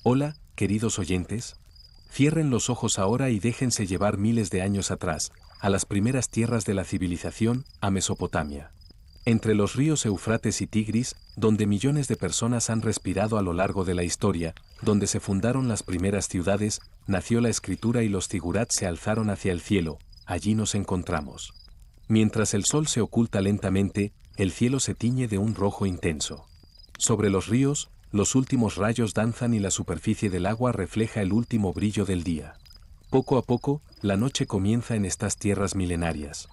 Hola, queridos oyentes. Cierren los ojos ahora y déjense llevar miles de años atrás, a las primeras tierras de la civilización, a Mesopotamia. Entre los ríos Éufrates y Tigris, donde millones de personas han respirado a lo largo de la historia, donde se fundaron las primeras ciudades, nació la escritura y los zigurats se alzaron hacia el cielo, allí nos encontramos. Mientras el sol se oculta lentamente, el cielo se tiñe de un rojo intenso. Sobre los ríos, los últimos rayos danzan y la superficie del agua refleja el último brillo del día. Poco a poco, la noche comienza en estas tierras milenarias.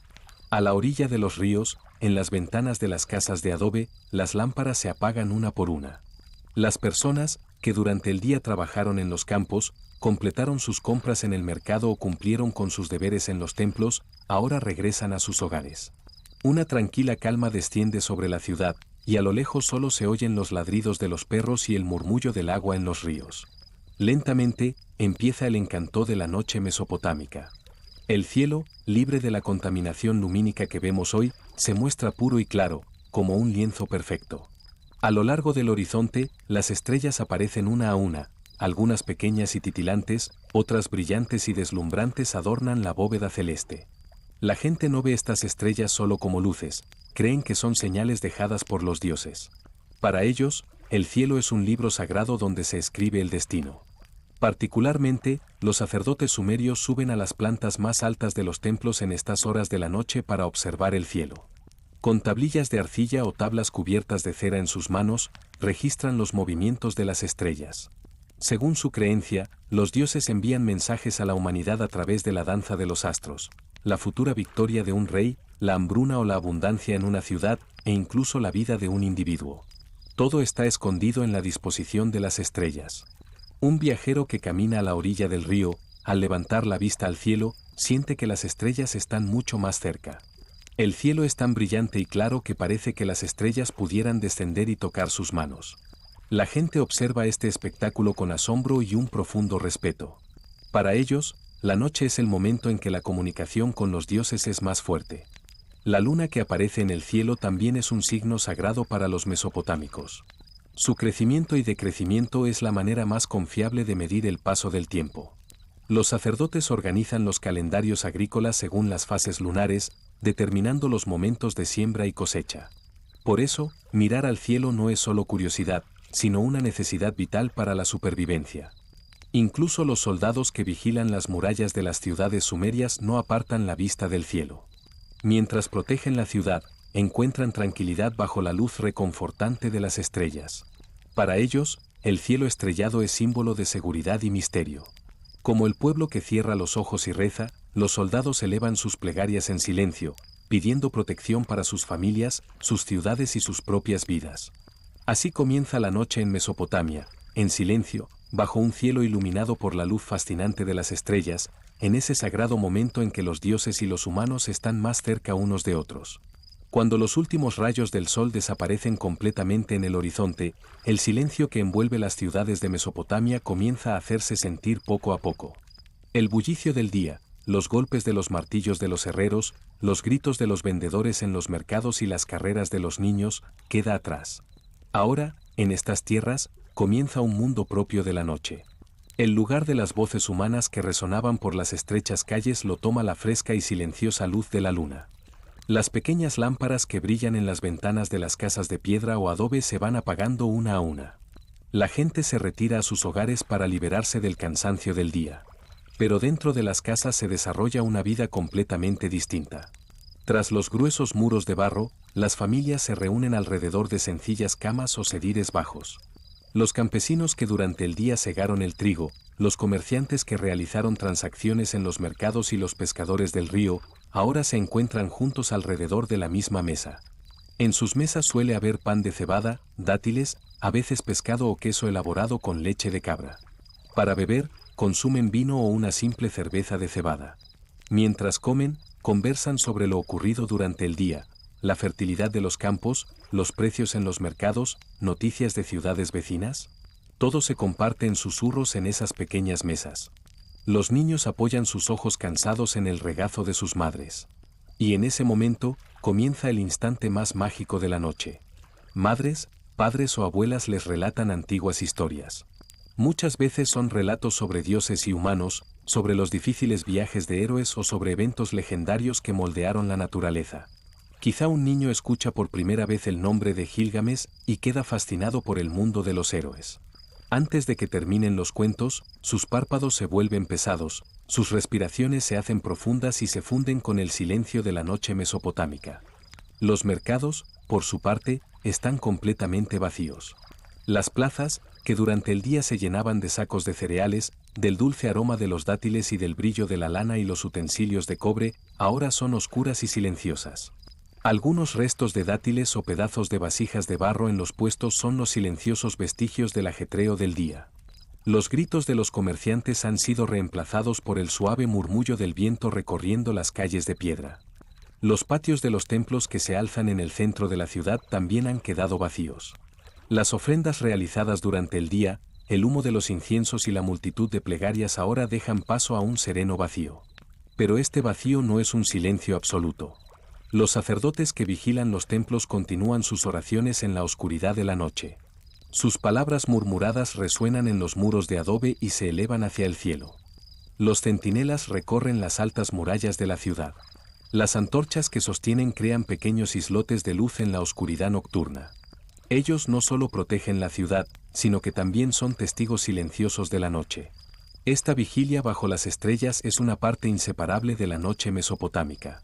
A la orilla de los ríos, en las ventanas de las casas de adobe, las lámparas se apagan una por una. Las personas, que durante el día trabajaron en los campos, completaron sus compras en el mercado o cumplieron con sus deberes en los templos, ahora regresan a sus hogares. Una tranquila calma desciende sobre la ciudad, y a lo lejos solo se oyen los ladridos de los perros y el murmullo del agua en los ríos. Lentamente, empieza el encanto de la noche mesopotámica. El cielo, libre de la contaminación lumínica que vemos hoy, se muestra puro y claro, como un lienzo perfecto. A lo largo del horizonte, las estrellas aparecen una a una, algunas pequeñas y titilantes, otras brillantes y deslumbrantes adornan la bóveda celeste. La gente no ve estas estrellas solo como luces, creen que son señales dejadas por los dioses. Para ellos, el cielo es un libro sagrado donde se escribe el destino. Particularmente, los sacerdotes sumerios suben a las plantas más altas de los templos en estas horas de la noche para observar el cielo. Con tablillas de arcilla o tablas cubiertas de cera en sus manos, registran los movimientos de las estrellas. Según su creencia, los dioses envían mensajes a la humanidad a través de la danza de los astros, la futura victoria de un rey, la hambruna o la abundancia en una ciudad, e incluso la vida de un individuo. Todo está escondido en la disposición de las estrellas. Un viajero que camina a la orilla del río, al levantar la vista al cielo, siente que las estrellas están mucho más cerca. El cielo es tan brillante y claro que parece que las estrellas pudieran descender y tocar sus manos. La gente observa este espectáculo con asombro y un profundo respeto. Para ellos, la noche es el momento en que la comunicación con los dioses es más fuerte. La luna que aparece en el cielo también es un signo sagrado para los mesopotámicos. Su crecimiento y decrecimiento es la manera más confiable de medir el paso del tiempo. Los sacerdotes organizan los calendarios agrícolas según las fases lunares, determinando los momentos de siembra y cosecha. Por eso, mirar al cielo no es solo curiosidad, sino una necesidad vital para la supervivencia. Incluso los soldados que vigilan las murallas de las ciudades sumerias no apartan la vista del cielo. Mientras protegen la ciudad, encuentran tranquilidad bajo la luz reconfortante de las estrellas. Para ellos, el cielo estrellado es símbolo de seguridad y misterio. Como el pueblo que cierra los ojos y reza, los soldados elevan sus plegarias en silencio, pidiendo protección para sus familias, sus ciudades y sus propias vidas. Así comienza la noche en Mesopotamia, en silencio, bajo un cielo iluminado por la luz fascinante de las estrellas, en ese sagrado momento en que los dioses y los humanos están más cerca unos de otros. Cuando los últimos rayos del sol desaparecen completamente en el horizonte, el silencio que envuelve las ciudades de Mesopotamia comienza a hacerse sentir poco a poco. El bullicio del día, los golpes de los martillos de los herreros, los gritos de los vendedores en los mercados y las carreras de los niños, queda atrás. Ahora, en estas tierras, comienza un mundo propio de la noche. El lugar de las voces humanas que resonaban por las estrechas calles lo toma la fresca y silenciosa luz de la luna. Las pequeñas lámparas que brillan en las ventanas de las casas de piedra o adobe se van apagando una a una. La gente se retira a sus hogares para liberarse del cansancio del día. Pero dentro de las casas se desarrolla una vida completamente distinta. Tras los gruesos muros de barro, las familias se reúnen alrededor de sencillas camas o sedires bajos. Los campesinos que durante el día segaron el trigo, los comerciantes que realizaron transacciones en los mercados y los pescadores del río, ahora se encuentran juntos alrededor de la misma mesa. En sus mesas suele haber pan de cebada, dátiles, a veces pescado o queso elaborado con leche de cabra. Para beber, consumen vino o una simple cerveza de cebada. Mientras comen, conversan sobre lo ocurrido durante el día, la fertilidad de los campos, los precios en los mercados, noticias de ciudades vecinas. Todo se comparte en susurros en esas pequeñas mesas. Los niños apoyan sus ojos cansados en el regazo de sus madres. Y en ese momento, comienza el instante más mágico de la noche. Madres, padres o abuelas les relatan antiguas historias. Muchas veces son relatos sobre dioses y humanos, sobre los difíciles viajes de héroes o sobre eventos legendarios que moldearon la naturaleza. Quizá un niño escucha por primera vez el nombre de Gilgamesh y queda fascinado por el mundo de los héroes. Antes de que terminen los cuentos, sus párpados se vuelven pesados, sus respiraciones se hacen profundas y se funden con el silencio de la noche mesopotámica. Los mercados, por su parte, están completamente vacíos. Las plazas, que durante el día se llenaban de sacos de cereales, del dulce aroma de los dátiles y del brillo de la lana y los utensilios de cobre, ahora son oscuras y silenciosas. Algunos restos de dátiles o pedazos de vasijas de barro en los puestos son los silenciosos vestigios del ajetreo del día. Los gritos de los comerciantes han sido reemplazados por el suave murmullo del viento recorriendo las calles de piedra. Los patios de los templos que se alzan en el centro de la ciudad también han quedado vacíos. Las ofrendas realizadas durante el día, el humo de los inciensos y la multitud de plegarias ahora dejan paso a un sereno vacío. Pero este vacío no es un silencio absoluto. Los sacerdotes que vigilan los templos continúan sus oraciones en la oscuridad de la noche. Sus palabras murmuradas resuenan en los muros de adobe y se elevan hacia el cielo. Los centinelas recorren las altas murallas de la ciudad. Las antorchas que sostienen crean pequeños islotes de luz en la oscuridad nocturna. Ellos no solo protegen la ciudad, sino que también son testigos silenciosos de la noche. Esta vigilia bajo las estrellas es una parte inseparable de la noche mesopotámica.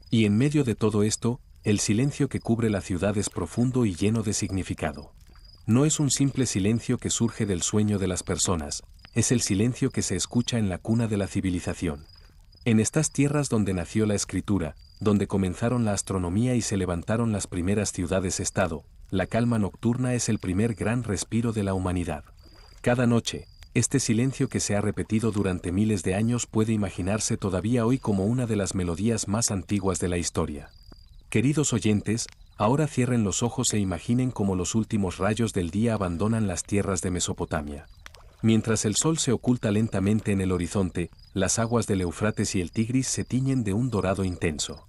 Y en medio de todo esto, el silencio que cubre la ciudad es profundo y lleno de significado. No es un simple silencio que surge del sueño de las personas, es el silencio que se escucha en la cuna de la civilización. En estas tierras donde nació la escritura, donde comenzaron la astronomía y se levantaron las primeras ciudades-estado, la calma nocturna es el primer gran respiro de la humanidad. Cada noche, este silencio que se ha repetido durante miles de años puede imaginarse todavía hoy como una de las melodías más antiguas de la historia. Queridos oyentes, ahora cierren los ojos e imaginen cómo los últimos rayos del día abandonan las tierras de Mesopotamia. Mientras el sol se oculta lentamente en el horizonte, las aguas del Éufrates y el Tigris se tiñen de un dorado intenso.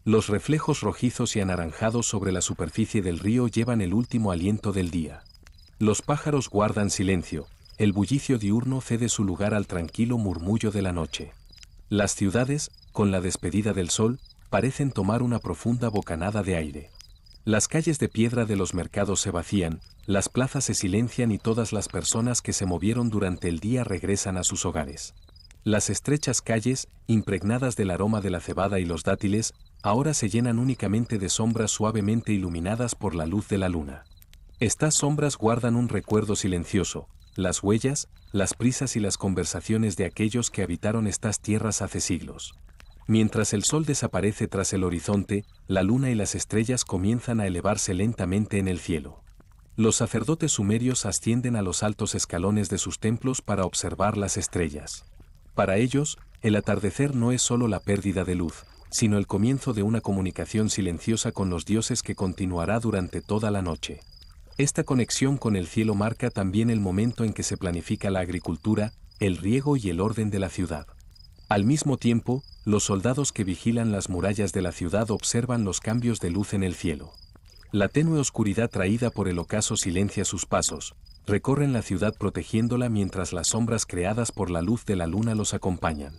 Los reflejos rojizos y anaranjados sobre la superficie del río llevan el último aliento del día. Los pájaros guardan silencio. El bullicio diurno cede su lugar al tranquilo murmullo de la noche. Las ciudades, con la despedida del sol, parecen tomar una profunda bocanada de aire. Las calles de piedra de los mercados se vacían, las plazas se silencian y todas las personas que se movieron durante el día regresan a sus hogares. Las estrechas calles, impregnadas del aroma de la cebada y los dátiles, ahora se llenan únicamente de sombras suavemente iluminadas por la luz de la luna. Estas sombras guardan un recuerdo silencioso. Las huellas, las prisas y las conversaciones de aquellos que habitaron estas tierras hace siglos. Mientras el sol desaparece tras el horizonte, la luna y las estrellas comienzan a elevarse lentamente en el cielo. Los sacerdotes sumerios ascienden a los altos escalones de sus templos para observar las estrellas. Para ellos, el atardecer no es solo la pérdida de luz, sino el comienzo de una comunicación silenciosa con los dioses que continuará durante toda la noche. Esta conexión con el cielo marca también el momento en que se planifica la agricultura, el riego y el orden de la ciudad. Al mismo tiempo, los soldados que vigilan las murallas de la ciudad observan los cambios de luz en el cielo. La tenue oscuridad traída por el ocaso silencia sus pasos, recorren la ciudad protegiéndola mientras las sombras creadas por la luz de la luna los acompañan.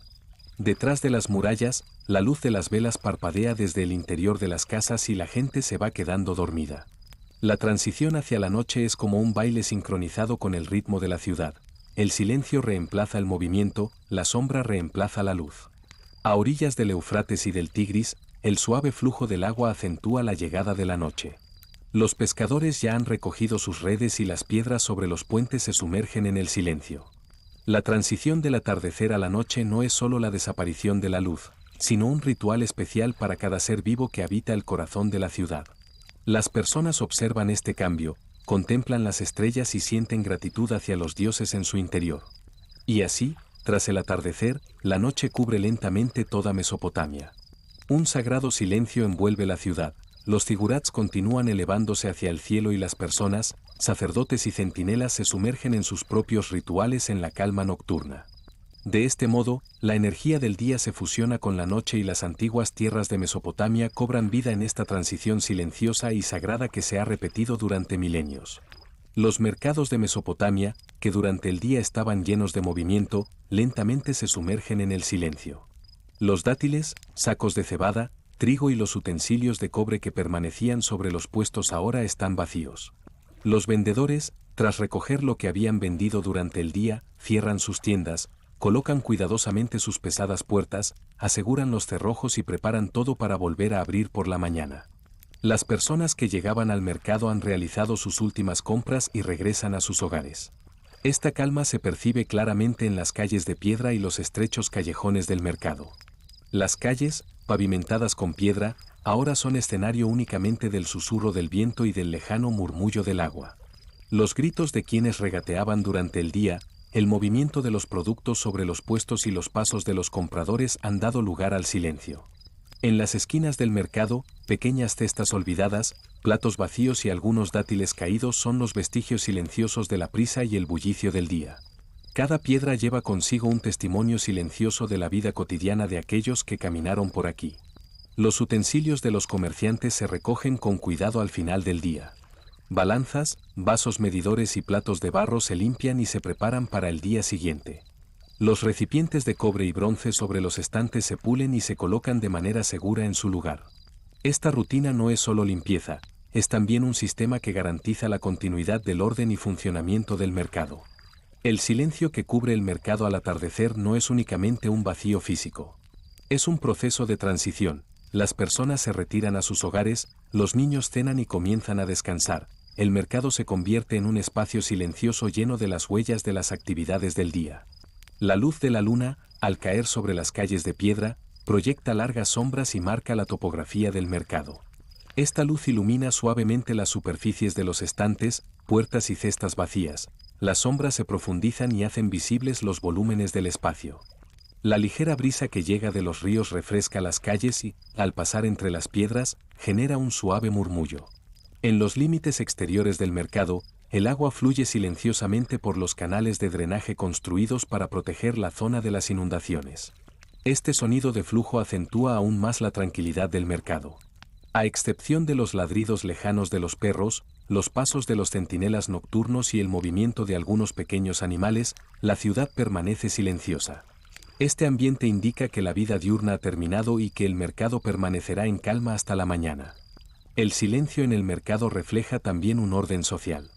Detrás de las murallas, la luz de las velas parpadea desde el interior de las casas y la gente se va quedando dormida. La transición hacia la noche es como un baile sincronizado con el ritmo de la ciudad. El silencio reemplaza el movimiento, la sombra reemplaza la luz. A orillas del Éufrates y del Tigris, el suave flujo del agua acentúa la llegada de la noche. Los pescadores ya han recogido sus redes y las piedras sobre los puentes se sumergen en el silencio. La transición del atardecer a la noche no es solo la desaparición de la luz, sino un ritual especial para cada ser vivo que habita el corazón de la ciudad. Las personas observan este cambio, contemplan las estrellas y sienten gratitud hacia los dioses en su interior. Y así, tras el atardecer, la noche cubre lentamente toda Mesopotamia. Un sagrado silencio envuelve la ciudad, los zigurats continúan elevándose hacia el cielo y las personas, sacerdotes y centinelas se sumergen en sus propios rituales en la calma nocturna. De este modo, la energía del día se fusiona con la noche y las antiguas tierras de Mesopotamia cobran vida en esta transición silenciosa y sagrada que se ha repetido durante milenios. Los mercados de Mesopotamia, que durante el día estaban llenos de movimiento, lentamente se sumergen en el silencio. Los dátiles, sacos de cebada, trigo y los utensilios de cobre que permanecían sobre los puestos ahora están vacíos. Los vendedores, tras recoger lo que habían vendido durante el día, cierran sus tiendas, colocan cuidadosamente sus pesadas puertas, aseguran los cerrojos y preparan todo para volver a abrir por la mañana. Las personas que llegaban al mercado han realizado sus últimas compras y regresan a sus hogares. Esta calma se percibe claramente en las calles de piedra y los estrechos callejones del mercado. Las calles, pavimentadas con piedra, ahora son escenario únicamente del susurro del viento y del lejano murmullo del agua. Los gritos de quienes regateaban durante el día, el movimiento de los productos sobre los puestos y los pasos de los compradores han dado lugar al silencio. En las esquinas del mercado, pequeñas cestas olvidadas, platos vacíos y algunos dátiles caídos son los vestigios silenciosos de la prisa y el bullicio del día. Cada piedra lleva consigo un testimonio silencioso de la vida cotidiana de aquellos que caminaron por aquí. Los utensilios de los comerciantes se recogen con cuidado al final del día. Balanzas, vasos medidores y platos de barro se limpian y se preparan para el día siguiente. Los recipientes de cobre y bronce sobre los estantes se pulen y se colocan de manera segura en su lugar. Esta rutina no es solo limpieza, es también un sistema que garantiza la continuidad del orden y funcionamiento del mercado. El silencio que cubre el mercado al atardecer no es únicamente un vacío físico. Es un proceso de transición. Las personas se retiran a sus hogares, los niños cenan y comienzan a descansar. El mercado se convierte en un espacio silencioso lleno de las huellas de las actividades del día. La luz de la luna, al caer sobre las calles de piedra, proyecta largas sombras y marca la topografía del mercado. Esta luz ilumina suavemente las superficies de los estantes, puertas y cestas vacías. Las sombras se profundizan y hacen visibles los volúmenes del espacio. La ligera brisa que llega de los ríos refresca las calles y, al pasar entre las piedras, genera un suave murmullo. En los límites exteriores del mercado, el agua fluye silenciosamente por los canales de drenaje construidos para proteger la zona de las inundaciones. Este sonido de flujo acentúa aún más la tranquilidad del mercado. A excepción de los ladridos lejanos de los perros, los pasos de los centinelas nocturnos y el movimiento de algunos pequeños animales, la ciudad permanece silenciosa. Este ambiente indica que la vida diurna ha terminado y que el mercado permanecerá en calma hasta la mañana. El silencio en el mercado refleja también un orden social.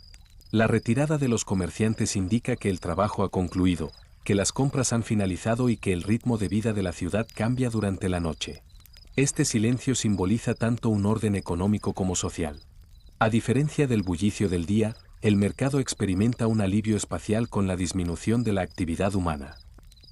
La retirada de los comerciantes indica que el trabajo ha concluido, que las compras han finalizado y que el ritmo de vida de la ciudad cambia durante la noche. Este silencio simboliza tanto un orden económico como social. A diferencia del bullicio del día, el mercado experimenta un alivio espacial con la disminución de la actividad humana.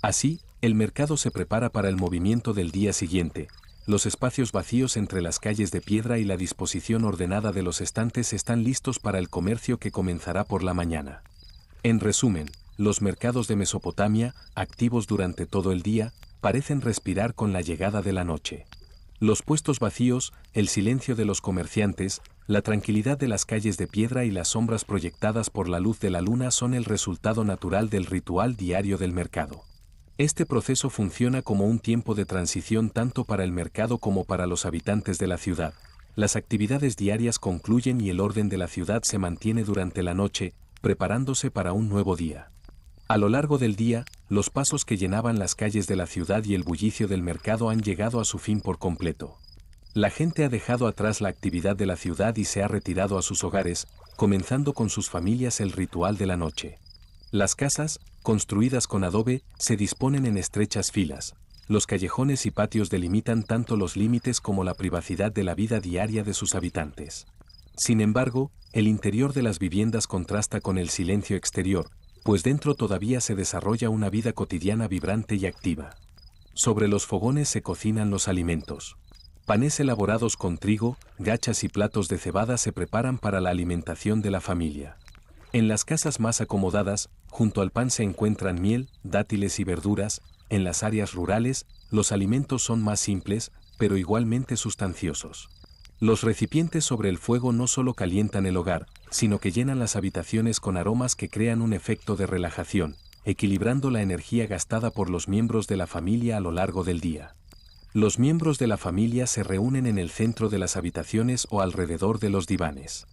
Así, el mercado se prepara para el movimiento del día siguiente. Los espacios vacíos entre las calles de piedra y la disposición ordenada de los estantes están listos para el comercio que comenzará por la mañana. En resumen, los mercados de Mesopotamia, activos durante todo el día, parecen respirar con la llegada de la noche. Los puestos vacíos, el silencio de los comerciantes, la tranquilidad de las calles de piedra y las sombras proyectadas por la luz de la luna son el resultado natural del ritual diario del mercado. Este proceso funciona como un tiempo de transición tanto para el mercado como para los habitantes de la ciudad. Las actividades diarias concluyen y el orden de la ciudad se mantiene durante la noche, preparándose para un nuevo día. A lo largo del día, los pasos que llenaban las calles de la ciudad y el bullicio del mercado han llegado a su fin por completo. La gente ha dejado atrás la actividad de la ciudad y se ha retirado a sus hogares, comenzando con sus familias el ritual de la noche. Las casas, construidas con adobe, se disponen en estrechas filas. Los callejones y patios delimitan tanto los límites como la privacidad de la vida diaria de sus habitantes. Sin embargo, el interior de las viviendas contrasta con el silencio exterior, pues dentro todavía se desarrolla una vida cotidiana vibrante y activa. Sobre los fogones se cocinan los alimentos. Panes elaborados con trigo, gachas y platos de cebada se preparan para la alimentación de la familia. En las casas más acomodadas, junto al pan se encuentran miel, dátiles y verduras. En las áreas rurales, los alimentos son más simples, pero igualmente sustanciosos. Los recipientes sobre el fuego no solo calientan el hogar, sino que llenan las habitaciones con aromas que crean un efecto de relajación, equilibrando la energía gastada por los miembros de la familia a lo largo del día. Los miembros de la familia se reúnen en el centro de las habitaciones o alrededor de los divanes.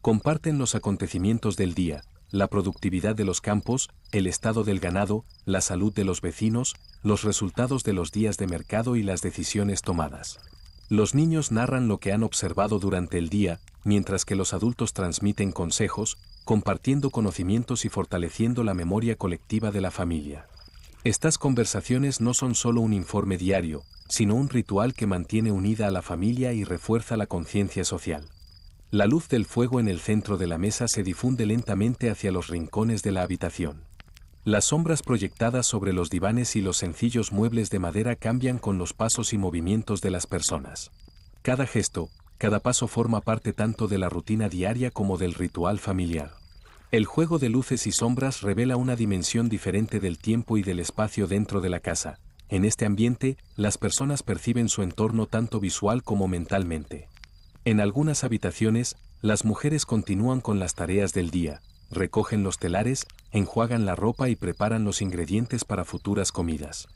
Comparten los acontecimientos del día, la productividad de los campos, el estado del ganado, la salud de los vecinos, los resultados de los días de mercado y las decisiones tomadas. Los niños narran lo que han observado durante el día, mientras que los adultos transmiten consejos, compartiendo conocimientos y fortaleciendo la memoria colectiva de la familia. Estas conversaciones no son solo un informe diario, sino un ritual que mantiene unida a la familia y refuerza la conciencia social. La luz del fuego en el centro de la mesa se difunde lentamente hacia los rincones de la habitación. Las sombras proyectadas sobre los divanes y los sencillos muebles de madera cambian con los pasos y movimientos de las personas. Cada gesto, cada paso forma parte tanto de la rutina diaria como del ritual familiar. El juego de luces y sombras revela una dimensión diferente del tiempo y del espacio dentro de la casa. En este ambiente, las personas perciben su entorno tanto visual como mentalmente. En algunas habitaciones, las mujeres continúan con las tareas del día, recogen los telares, enjuagan la ropa y preparan los ingredientes para futuras comidas.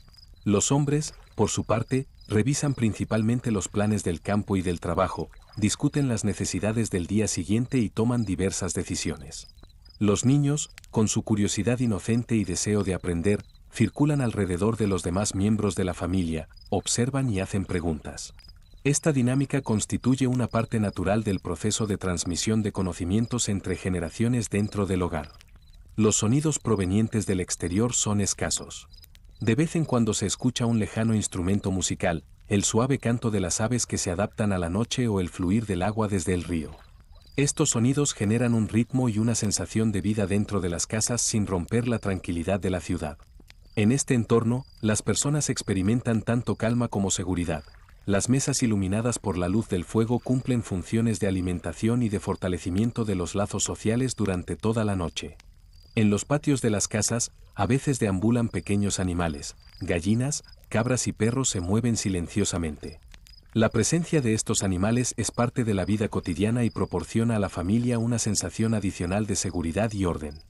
Los hombres, por su parte, revisan principalmente los planes del campo y del trabajo, discuten las necesidades del día siguiente y toman diversas decisiones. Los niños, con su curiosidad inocente y deseo de aprender, circulan alrededor de los demás miembros de la familia, observan y hacen preguntas. Esta dinámica constituye una parte natural del proceso de transmisión de conocimientos entre generaciones dentro del hogar. Los sonidos provenientes del exterior son escasos. De vez en cuando se escucha un lejano instrumento musical, el suave canto de las aves que se adaptan a la noche o el fluir del agua desde el río. Estos sonidos generan un ritmo y una sensación de vida dentro de las casas sin romper la tranquilidad de la ciudad. En este entorno, las personas experimentan tanto calma como seguridad. Las mesas iluminadas por la luz del fuego cumplen funciones de alimentación y de fortalecimiento de los lazos sociales durante toda la noche. En los patios de las casas, a veces deambulan pequeños animales, gallinas, cabras y perros se mueven silenciosamente. La presencia de estos animales es parte de la vida cotidiana y proporciona a la familia una sensación adicional de seguridad y orden.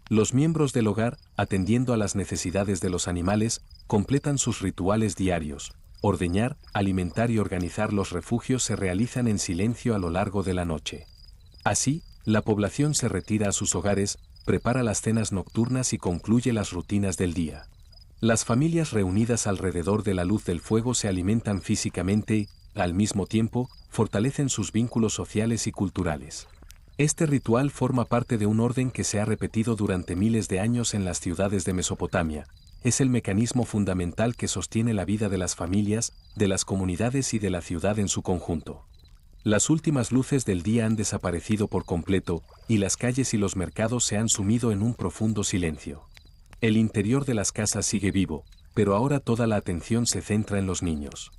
Los miembros del hogar, atendiendo a las necesidades de los animales, completan sus rituales diarios. Ordeñar, alimentar y organizar los refugios se realizan en silencio a lo largo de la noche. Así, la población se retira a sus hogares, prepara las cenas nocturnas y concluye las rutinas del día. Las familias reunidas alrededor de la luz del fuego se alimentan físicamente y, al mismo tiempo, fortalecen sus vínculos sociales y culturales. Este ritual forma parte de un orden que se ha repetido durante miles de años en las ciudades de Mesopotamia. Es el mecanismo fundamental que sostiene la vida de las familias, de las comunidades y de la ciudad en su conjunto. Las últimas luces del día han desaparecido por completo, y las calles y los mercados se han sumido en un profundo silencio. El interior de las casas sigue vivo, pero ahora toda la atención se centra en los niños.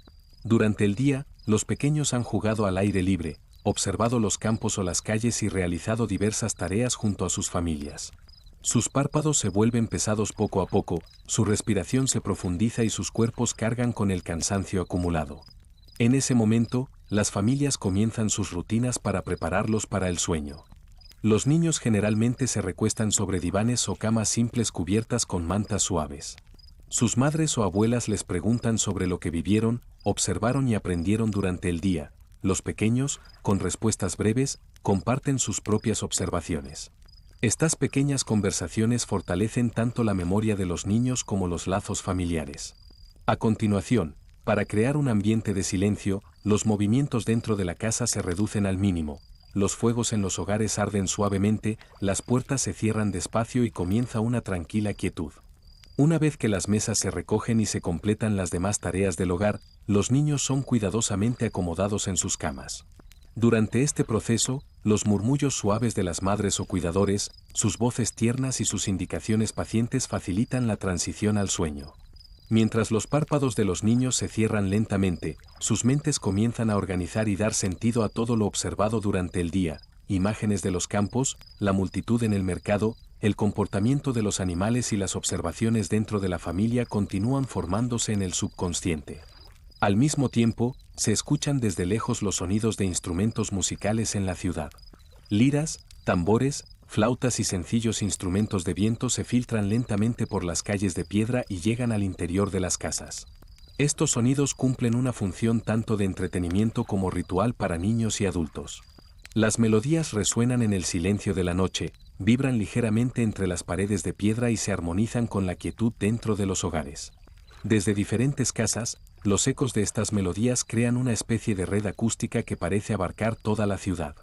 Durante el día, los pequeños han jugado al aire libre, observado los campos o las calles y realizado diversas tareas junto a sus familias. Sus párpados se vuelven pesados poco a poco, su respiración se profundiza y sus cuerpos cargan con el cansancio acumulado. En ese momento, las familias comienzan sus rutinas para prepararlos para el sueño. Los niños generalmente se recuestan sobre divanes o camas simples cubiertas con mantas suaves. Sus madres o abuelas les preguntan sobre lo que vivieron, observaron y aprendieron durante el día. Los pequeños, con respuestas breves, comparten sus propias observaciones. Estas pequeñas conversaciones fortalecen tanto la memoria de los niños como los lazos familiares. A continuación, para crear un ambiente de silencio, los movimientos dentro de la casa se reducen al mínimo. Los fuegos en los hogares arden suavemente, las puertas se cierran despacio y comienza una tranquila quietud. Una vez que las mesas se recogen y se completan las demás tareas del hogar, los niños son cuidadosamente acomodados en sus camas. Durante este proceso, los murmullos suaves de las madres o cuidadores, sus voces tiernas y sus indicaciones pacientes facilitan la transición al sueño. Mientras los párpados de los niños se cierran lentamente, sus mentes comienzan a organizar y dar sentido a todo lo observado durante el día, imágenes de los campos, la multitud en el mercado, el comportamiento de los animales y las observaciones dentro de la familia continúan formándose en el subconsciente. Al mismo tiempo, se escuchan desde lejos los sonidos de instrumentos musicales en la ciudad. Liras, tambores, flautas y sencillos instrumentos de viento se filtran lentamente por las calles de piedra y llegan al interior de las casas. Estos sonidos cumplen una función tanto de entretenimiento como ritual para niños y adultos. Las melodías resuenan en el silencio de la noche, vibran ligeramente entre las paredes de piedra y se armonizan con la quietud dentro de los hogares. Desde diferentes casas, los ecos de estas melodías crean una especie de red acústica que parece abarcar toda la ciudad.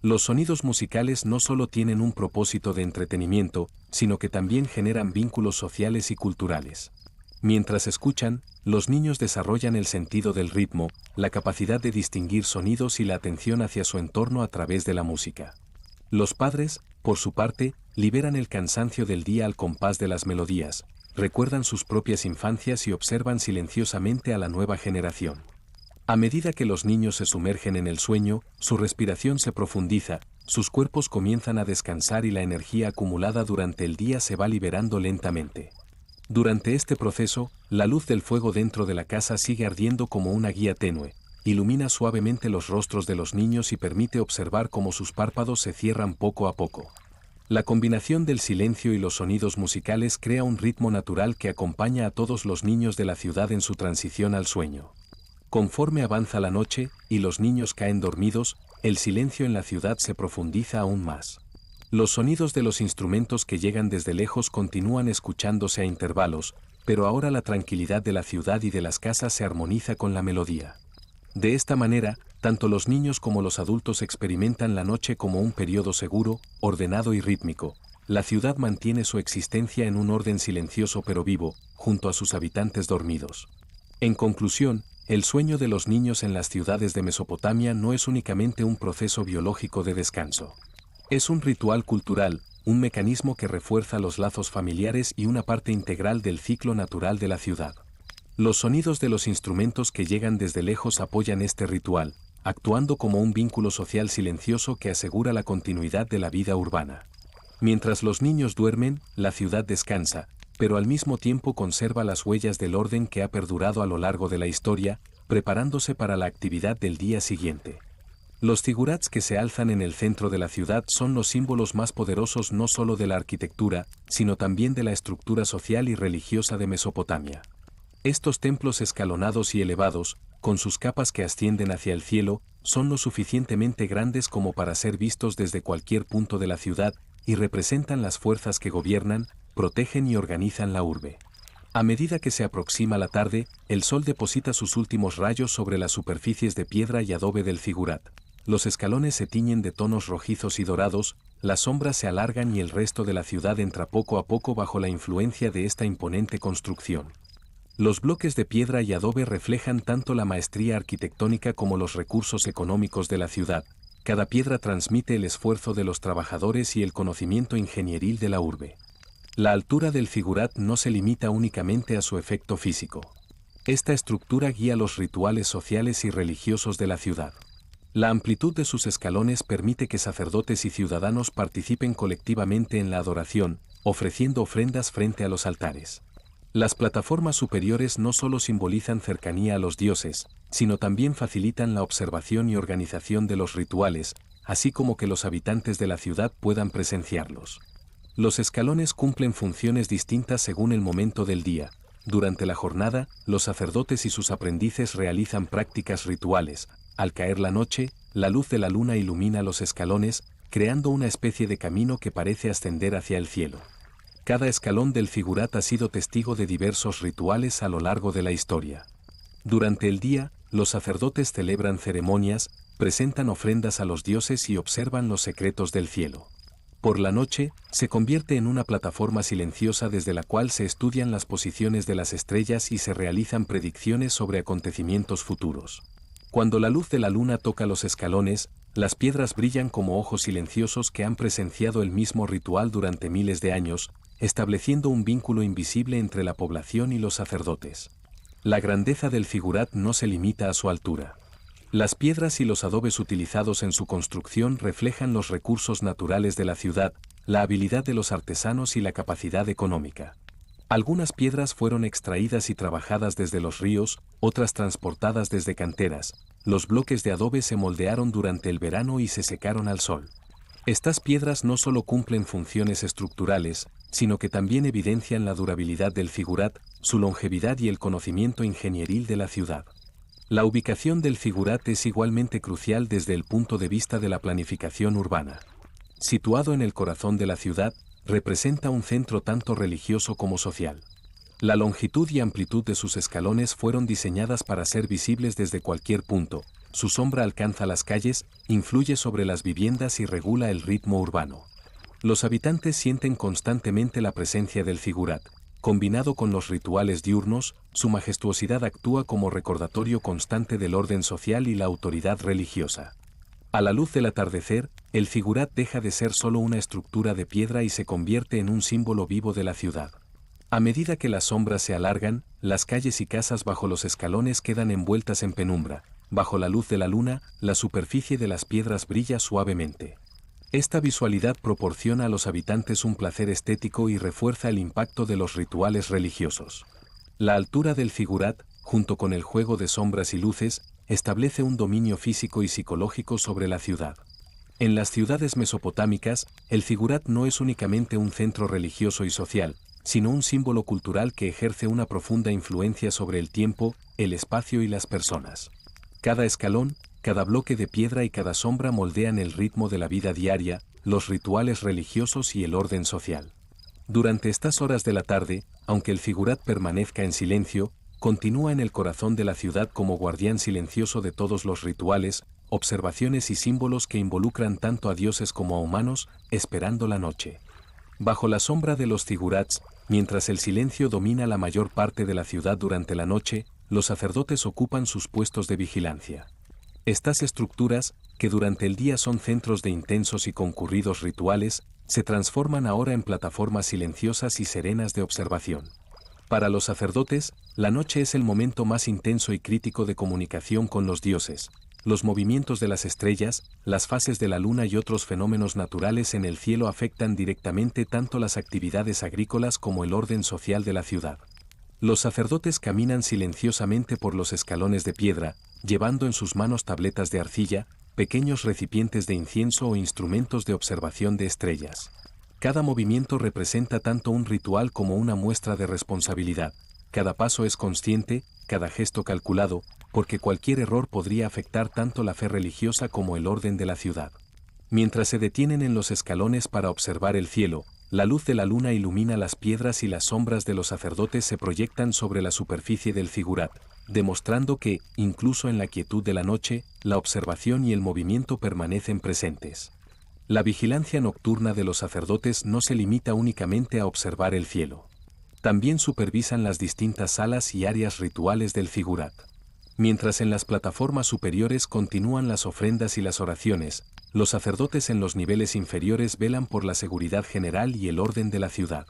Los sonidos musicales no solo tienen un propósito de entretenimiento, sino que también generan vínculos sociales y culturales. Mientras escuchan, los niños desarrollan el sentido del ritmo, la capacidad de distinguir sonidos y la atención hacia su entorno a través de la música. Los padres, por su parte, liberan el cansancio del día al compás de las melodías, recuerdan sus propias infancias y observan silenciosamente a la nueva generación. A medida que los niños se sumergen en el sueño, su respiración se profundiza, sus cuerpos comienzan a descansar y la energía acumulada durante el día se va liberando lentamente. Durante este proceso, la luz del fuego dentro de la casa sigue ardiendo como una guía tenue, ilumina suavemente los rostros de los niños y permite observar cómo sus párpados se cierran poco a poco. La combinación del silencio y los sonidos musicales crea un ritmo natural que acompaña a todos los niños de la ciudad en su transición al sueño. Conforme avanza la noche y los niños caen dormidos, el silencio en la ciudad se profundiza aún más. Los sonidos de los instrumentos que llegan desde lejos continúan escuchándose a intervalos, pero ahora la tranquilidad de la ciudad y de las casas se armoniza con la melodía. De esta manera, tanto los niños como los adultos experimentan la noche como un periodo seguro, ordenado y rítmico. La ciudad mantiene su existencia en un orden silencioso pero vivo, junto a sus habitantes dormidos. En conclusión, el sueño de los niños en las ciudades de Mesopotamia no es únicamente un proceso biológico de descanso. Es un ritual cultural, un mecanismo que refuerza los lazos familiares y una parte integral del ciclo natural de la ciudad. Los sonidos de los instrumentos que llegan desde lejos apoyan este ritual, actuando como un vínculo social silencioso que asegura la continuidad de la vida urbana. Mientras los niños duermen, la ciudad descansa, pero al mismo tiempo conserva las huellas del orden que ha perdurado a lo largo de la historia, preparándose para la actividad del día siguiente. Los zigurats que se alzan en el centro de la ciudad son los símbolos más poderosos no solo de la arquitectura, sino también de la estructura social y religiosa de Mesopotamia. Estos templos escalonados y elevados, con sus capas que ascienden hacia el cielo, son lo suficientemente grandes como para ser vistos desde cualquier punto de la ciudad y representan las fuerzas que gobiernan, protegen y organizan la urbe. A medida que se aproxima la tarde, el sol deposita sus últimos rayos sobre las superficies de piedra y adobe del zigurat. Los escalones se tiñen de tonos rojizos y dorados, las sombras se alargan y el resto de la ciudad entra poco a poco bajo la influencia de esta imponente construcción. Los bloques de piedra y adobe reflejan tanto la maestría arquitectónica como los recursos económicos de la ciudad. Cada piedra transmite el esfuerzo de los trabajadores y el conocimiento ingenieril de la urbe. La altura del zigurat no se limita únicamente a su efecto físico. Esta estructura guía los rituales sociales y religiosos de la ciudad. La amplitud de sus escalones permite que sacerdotes y ciudadanos participen colectivamente en la adoración, ofreciendo ofrendas frente a los altares. Las plataformas superiores no solo simbolizan cercanía a los dioses, sino también facilitan la observación y organización de los rituales, así como que los habitantes de la ciudad puedan presenciarlos. Los escalones cumplen funciones distintas según el momento del día. Durante la jornada, los sacerdotes y sus aprendices realizan prácticas rituales. Al caer la noche, la luz de la luna ilumina los escalones, creando una especie de camino que parece ascender hacia el cielo. Cada escalón del zigurat ha sido testigo de diversos rituales a lo largo de la historia. Durante el día, los sacerdotes celebran ceremonias, presentan ofrendas a los dioses y observan los secretos del cielo. Por la noche, se convierte en una plataforma silenciosa desde la cual se estudian las posiciones de las estrellas y se realizan predicciones sobre acontecimientos futuros. Cuando la luz de la luna toca los escalones, las piedras brillan como ojos silenciosos que han presenciado el mismo ritual durante miles de años, estableciendo un vínculo invisible entre la población y los sacerdotes. La grandeza del zigurat no se limita a su altura. Las piedras y los adobes utilizados en su construcción reflejan los recursos naturales de la ciudad, la habilidad de los artesanos y la capacidad económica. Algunas piedras fueron extraídas y trabajadas desde los ríos, otras transportadas desde canteras. Los bloques de adobe se moldearon durante el verano y se secaron al sol. Estas piedras no solo cumplen funciones estructurales, sino que también evidencian la durabilidad del zigurat, su longevidad y el conocimiento ingenieril de la ciudad. La ubicación del figurat es igualmente crucial desde el punto de vista de la planificación urbana. Situado en el corazón de la ciudad, representa un centro tanto religioso como social. La longitud y amplitud de sus escalones fueron diseñadas para ser visibles desde cualquier punto. Su sombra alcanza las calles, influye sobre las viviendas y regula el ritmo urbano. Los habitantes sienten constantemente la presencia del figurat. Combinado con los rituales diurnos, su majestuosidad actúa como recordatorio constante del orden social y la autoridad religiosa. A la luz del atardecer, el figurat deja de ser solo una estructura de piedra y se convierte en un símbolo vivo de la ciudad. A medida que las sombras se alargan, las calles y casas bajo los escalones quedan envueltas en penumbra. Bajo la luz de la luna, la superficie de las piedras brilla suavemente. Esta visualidad proporciona a los habitantes un placer estético y refuerza el impacto de los rituales religiosos. La altura del figurat, junto con el juego de sombras y luces, establece un dominio físico y psicológico sobre la ciudad. En las ciudades mesopotámicas, el figurat no es únicamente un centro religioso y social, sino un símbolo cultural que ejerce una profunda influencia sobre el tiempo, el espacio y las personas. Cada escalón, cada bloque de piedra y cada sombra moldean el ritmo de la vida diaria, los rituales religiosos y el orden social. Durante estas horas de la tarde, aunque el figurat permanezca en silencio, continúa en el corazón de la ciudad como guardián silencioso de todos los rituales, observaciones y símbolos que involucran tanto a dioses como a humanos, esperando la noche. Bajo la sombra de los figurats, mientras el silencio domina la mayor parte de la ciudad durante la noche, los sacerdotes ocupan sus puestos de vigilancia. Estas estructuras, que durante el día son centros de intensos y concurridos rituales, se transforman ahora en plataformas silenciosas y serenas de observación. Para los sacerdotes, la noche es el momento más intenso y crítico de comunicación con los dioses. Los movimientos de las estrellas, las fases de la luna y otros fenómenos naturales en el cielo afectan directamente tanto las actividades agrícolas como el orden social de la ciudad. Los sacerdotes caminan silenciosamente por los escalones de piedra, llevando en sus manos tabletas de arcilla, pequeños recipientes de incienso o instrumentos de observación de estrellas. Cada movimiento representa tanto un ritual como una muestra de responsabilidad. Cada paso es consciente, cada gesto calculado, porque cualquier error podría afectar tanto la fe religiosa como el orden de la ciudad. Mientras se detienen en los escalones para observar el cielo, la luz de la luna ilumina las piedras y las sombras de los sacerdotes se proyectan sobre la superficie del figurat, demostrando que, incluso en la quietud de la noche, la observación y el movimiento permanecen presentes. La vigilancia nocturna de los sacerdotes no se limita únicamente a observar el cielo. También supervisan las distintas salas y áreas rituales del figurat. Mientras en las plataformas superiores continúan las ofrendas y las oraciones, los sacerdotes en los niveles inferiores velan por la seguridad general y el orden de la ciudad.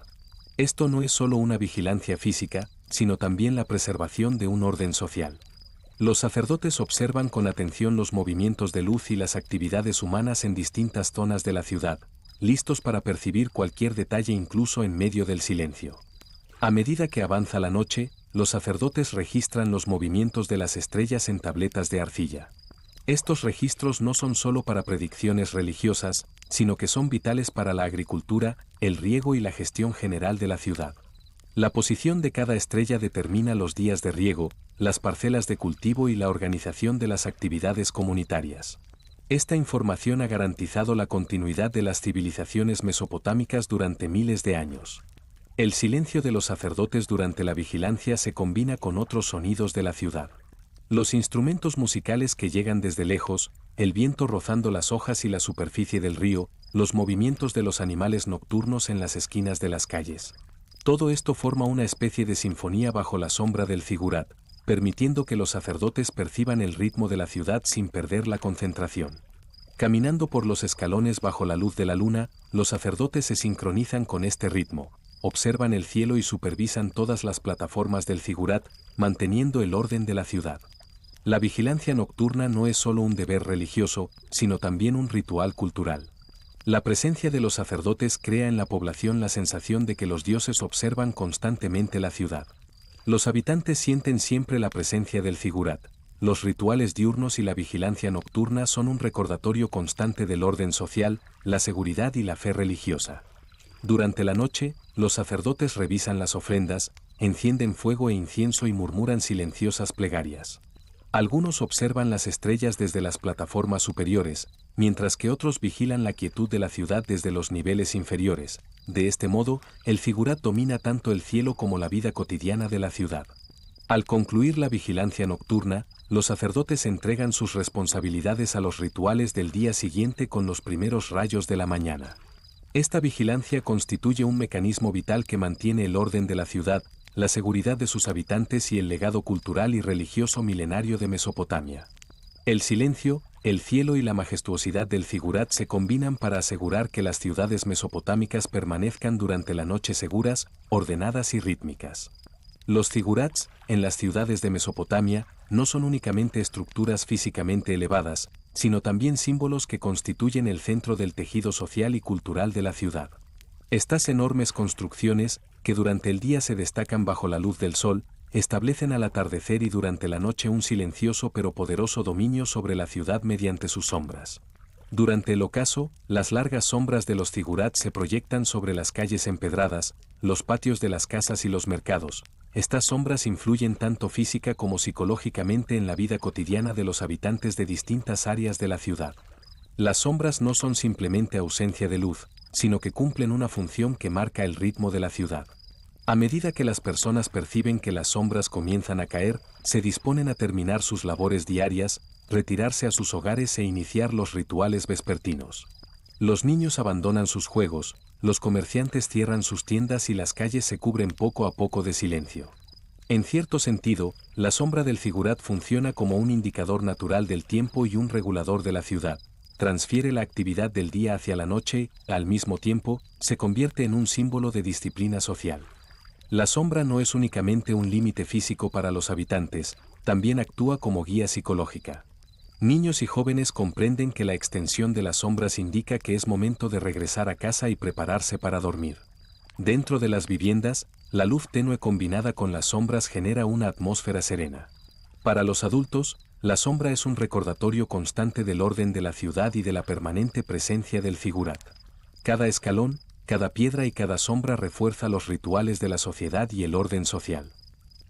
Esto no es solo una vigilancia física, sino también la preservación de un orden social. Los sacerdotes observan con atención los movimientos de luz y las actividades humanas en distintas zonas de la ciudad, listos para percibir cualquier detalle incluso en medio del silencio. A medida que avanza la noche, los sacerdotes registran los movimientos de las estrellas en tabletas de arcilla. Estos registros no son solo para predicciones religiosas, sino que son vitales para la agricultura, el riego y la gestión general de la ciudad. La posición de cada estrella determina los días de riego, las parcelas de cultivo y la organización de las actividades comunitarias. Esta información ha garantizado la continuidad de las civilizaciones mesopotámicas durante miles de años. El silencio de los sacerdotes durante la vigilancia se combina con otros sonidos de la ciudad. Los instrumentos musicales que llegan desde lejos, el viento rozando las hojas y la superficie del río, los movimientos de los animales nocturnos en las esquinas de las calles. Todo esto forma una especie de sinfonía bajo la sombra del figurat, permitiendo que los sacerdotes perciban el ritmo de la ciudad sin perder la concentración. Caminando por los escalones bajo la luz de la luna, los sacerdotes se sincronizan con este ritmo, observan el cielo y supervisan todas las plataformas del figurat, manteniendo el orden de la ciudad. La vigilancia nocturna no es solo un deber religioso, sino también un ritual cultural. La presencia de los sacerdotes crea en la población la sensación de que los dioses observan constantemente la ciudad. Los habitantes sienten siempre la presencia del figurat. Los rituales diurnos y la vigilancia nocturna son un recordatorio constante del orden social, la seguridad y la fe religiosa. Durante la noche, los sacerdotes revisan las ofrendas, encienden fuego e incienso y murmuran silenciosas plegarias. Algunos observan las estrellas desde las plataformas superiores, mientras que otros vigilan la quietud de la ciudad desde los niveles inferiores. De este modo, el figurat domina tanto el cielo como la vida cotidiana de la ciudad. Al concluir la vigilancia nocturna, los sacerdotes entregan sus responsabilidades a los rituales del día siguiente con los primeros rayos de la mañana. Esta vigilancia constituye un mecanismo vital que mantiene el orden de la ciudad, la seguridad de sus habitantes y el legado cultural y religioso milenario de Mesopotamia. El silencio, el cielo y la majestuosidad del figurat se combinan para asegurar que las ciudades mesopotámicas permanezcan durante la noche seguras, ordenadas y rítmicas. Los figurats, en las ciudades de Mesopotamia, no son únicamente estructuras físicamente elevadas, sino también símbolos que constituyen el centro del tejido social y cultural de la ciudad. Estas enormes construcciones, que durante el día se destacan bajo la luz del sol, establecen al atardecer y durante la noche un silencioso pero poderoso dominio sobre la ciudad mediante sus sombras. Durante el ocaso, las largas sombras de los figurats se proyectan sobre las calles empedradas, los patios de las casas y los mercados. Estas sombras influyen tanto física como psicológicamente en la vida cotidiana de los habitantes de distintas áreas de la ciudad. Las sombras no son simplemente ausencia de luz, sino que cumplen una función que marca el ritmo de la ciudad. A medida que las personas perciben que las sombras comienzan a caer, se disponen a terminar sus labores diarias, retirarse a sus hogares e iniciar los rituales vespertinos. Los niños abandonan sus juegos, los comerciantes cierran sus tiendas y las calles se cubren poco a poco de silencio. En cierto sentido, la sombra del figurat funciona como un indicador natural del tiempo y un regulador de la ciudad. Transfiere la actividad del día hacia la noche, al mismo tiempo, se convierte en un símbolo de disciplina social. La sombra no es únicamente un límite físico para los habitantes, también actúa como guía psicológica. Niños y jóvenes comprenden que la extensión de las sombras indica que es momento de regresar a casa y prepararse para dormir. Dentro de las viviendas, la luz tenue combinada con las sombras genera una atmósfera serena. Para los adultos, la sombra es un recordatorio constante del orden de la ciudad y de la permanente presencia del figurat. Cada escalón, cada piedra y cada sombra refuerza los rituales de la sociedad y el orden social.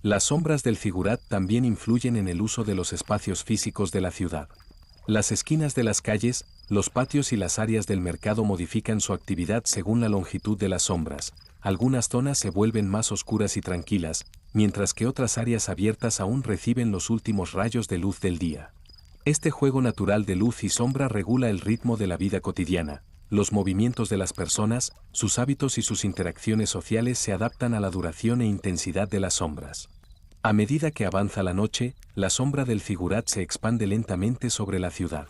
Las sombras del figurat también influyen en el uso de los espacios físicos de la ciudad. Las esquinas de las calles, los patios y las áreas del mercado modifican su actividad según la longitud de las sombras. Algunas zonas se vuelven más oscuras y tranquilas, mientras que otras áreas abiertas aún reciben los últimos rayos de luz del día. Este juego natural de luz y sombra regula el ritmo de la vida cotidiana. Los movimientos de las personas, sus hábitos y sus interacciones sociales se adaptan a la duración e intensidad de las sombras. A medida que avanza la noche, la sombra del figurat se expande lentamente sobre la ciudad.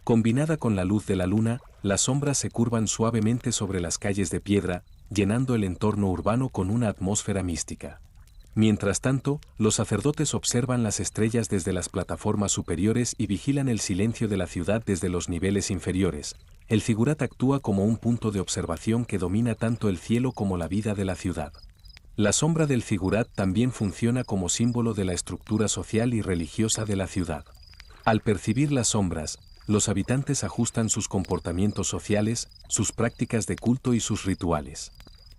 Combinada con la luz de la luna, las sombras se curvan suavemente sobre las calles de piedra, llenando el entorno urbano con una atmósfera mística. Mientras tanto, los sacerdotes observan las estrellas desde las plataformas superiores y vigilan el silencio de la ciudad desde los niveles inferiores. El figurat actúa como un punto de observación que domina tanto el cielo como la vida de la ciudad. La sombra del figurat también funciona como símbolo de la estructura social y religiosa de la ciudad. Al percibir las sombras, los habitantes ajustan sus comportamientos sociales, sus prácticas de culto y sus rituales.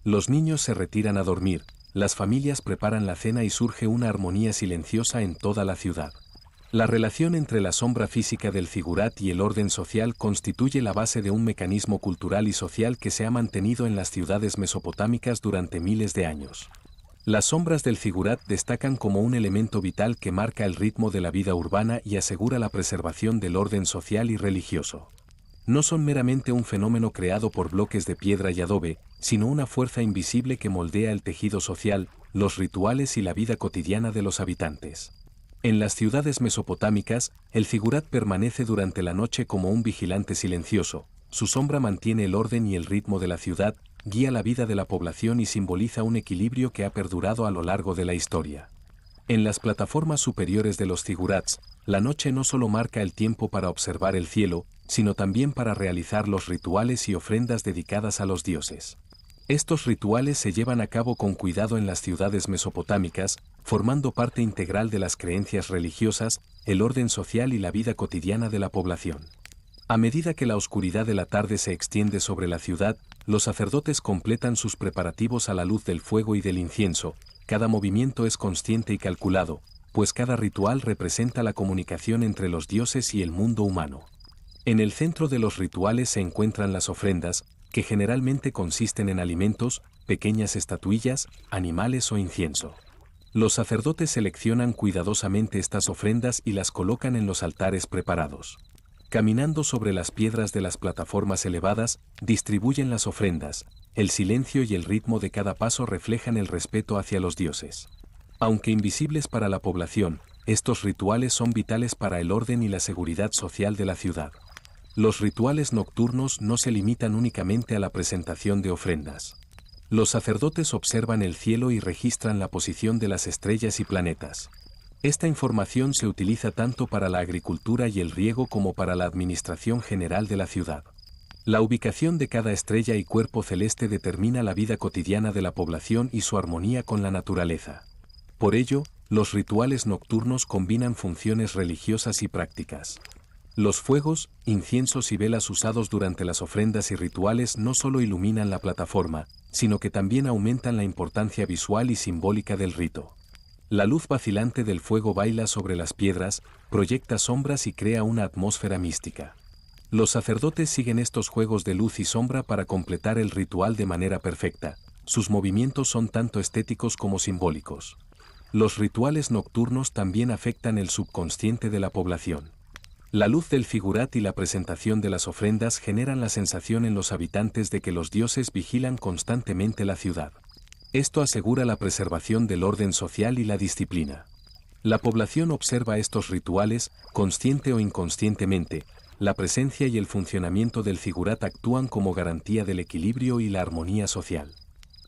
Los niños se retiran a dormir, las familias preparan la cena y surge una armonía silenciosa en toda la ciudad. La relación entre la sombra física del figurat y el orden social constituye la base de un mecanismo cultural y social que se ha mantenido en las ciudades mesopotámicas durante miles de años. Las sombras del figurat destacan como un elemento vital que marca el ritmo de la vida urbana y asegura la preservación del orden social y religioso. No son meramente un fenómeno creado por bloques de piedra y adobe, sino una fuerza invisible que moldea el tejido social, los rituales y la vida cotidiana de los habitantes. En las ciudades mesopotámicas, el figurat permanece durante la noche como un vigilante silencioso. Su sombra mantiene el orden y el ritmo de la ciudad, guía la vida de la población y simboliza un equilibrio que ha perdurado a lo largo de la historia. En las plataformas superiores de los figurats, la noche no solo marca el tiempo para observar el cielo, sino también para realizar los rituales y ofrendas dedicadas a los dioses. Estos rituales se llevan a cabo con cuidado en las ciudades mesopotámicas, formando parte integral de las creencias religiosas, el orden social y la vida cotidiana de la población. A medida que la oscuridad de la tarde se extiende sobre la ciudad, los sacerdotes completan sus preparativos a la luz del fuego y del incienso. Cada movimiento es consciente y calculado, pues cada ritual representa la comunicación entre los dioses y el mundo humano. En el centro de los rituales se encuentran las ofrendas, que generalmente consisten en alimentos, pequeñas estatuillas, animales o incienso. Los sacerdotes seleccionan cuidadosamente estas ofrendas y las colocan en los altares preparados. Caminando sobre las piedras de las plataformas elevadas, distribuyen las ofrendas. El silencio y el ritmo de cada paso reflejan el respeto hacia los dioses. Aunque invisibles para la población, estos rituales son vitales para el orden y la seguridad social de la ciudad. Los rituales nocturnos no se limitan únicamente a la presentación de ofrendas. Los sacerdotes observan el cielo y registran la posición de las estrellas y planetas. Esta información se utiliza tanto para la agricultura y el riego como para la administración general de la ciudad. La ubicación de cada estrella y cuerpo celeste determina la vida cotidiana de la población y su armonía con la naturaleza. Por ello, los rituales nocturnos combinan funciones religiosas y prácticas. Los fuegos, inciensos y velas usados durante las ofrendas y rituales no solo iluminan la plataforma, sino que también aumentan la importancia visual y simbólica del rito. La luz vacilante del fuego baila sobre las piedras, proyecta sombras y crea una atmósfera mística. Los sacerdotes siguen estos juegos de luz y sombra para completar el ritual de manera perfecta. Sus movimientos son tanto estéticos como simbólicos. Los rituales nocturnos también afectan el subconsciente de la población. La luz del figurat y la presentación de las ofrendas generan la sensación en los habitantes de que los dioses vigilan constantemente la ciudad. Esto asegura la preservación del orden social y la disciplina. La población observa estos rituales, consciente o inconscientemente. La presencia y el funcionamiento del figurat actúan como garantía del equilibrio y la armonía social.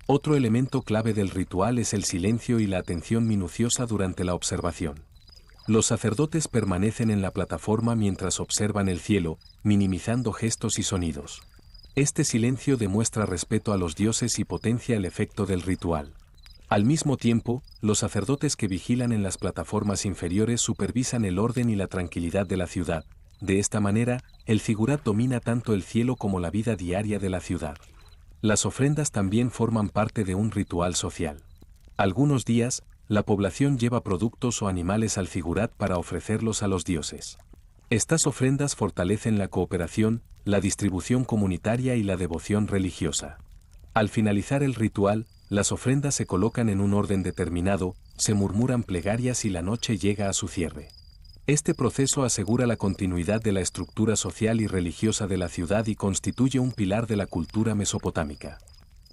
Otro elemento clave del ritual es el silencio y la atención minuciosa durante la observación. Los sacerdotes permanecen en la plataforma mientras observan el cielo, minimizando gestos y sonidos. Este silencio demuestra respeto a los dioses y potencia el efecto del ritual. Al mismo tiempo, los sacerdotes que vigilan en las plataformas inferiores supervisan el orden y la tranquilidad de la ciudad. De esta manera, el figurat domina tanto el cielo como la vida diaria de la ciudad. Las ofrendas también forman parte de un ritual social. Algunos días, la población lleva productos o animales al figurat para ofrecerlos a los dioses. Estas ofrendas fortalecen la cooperación, la distribución comunitaria y la devoción religiosa. Al finalizar el ritual, las ofrendas se colocan en un orden determinado, se murmuran plegarias y la noche llega a su cierre. Este proceso asegura la continuidad de la estructura social y religiosa de la ciudad y constituye un pilar de la cultura mesopotámica.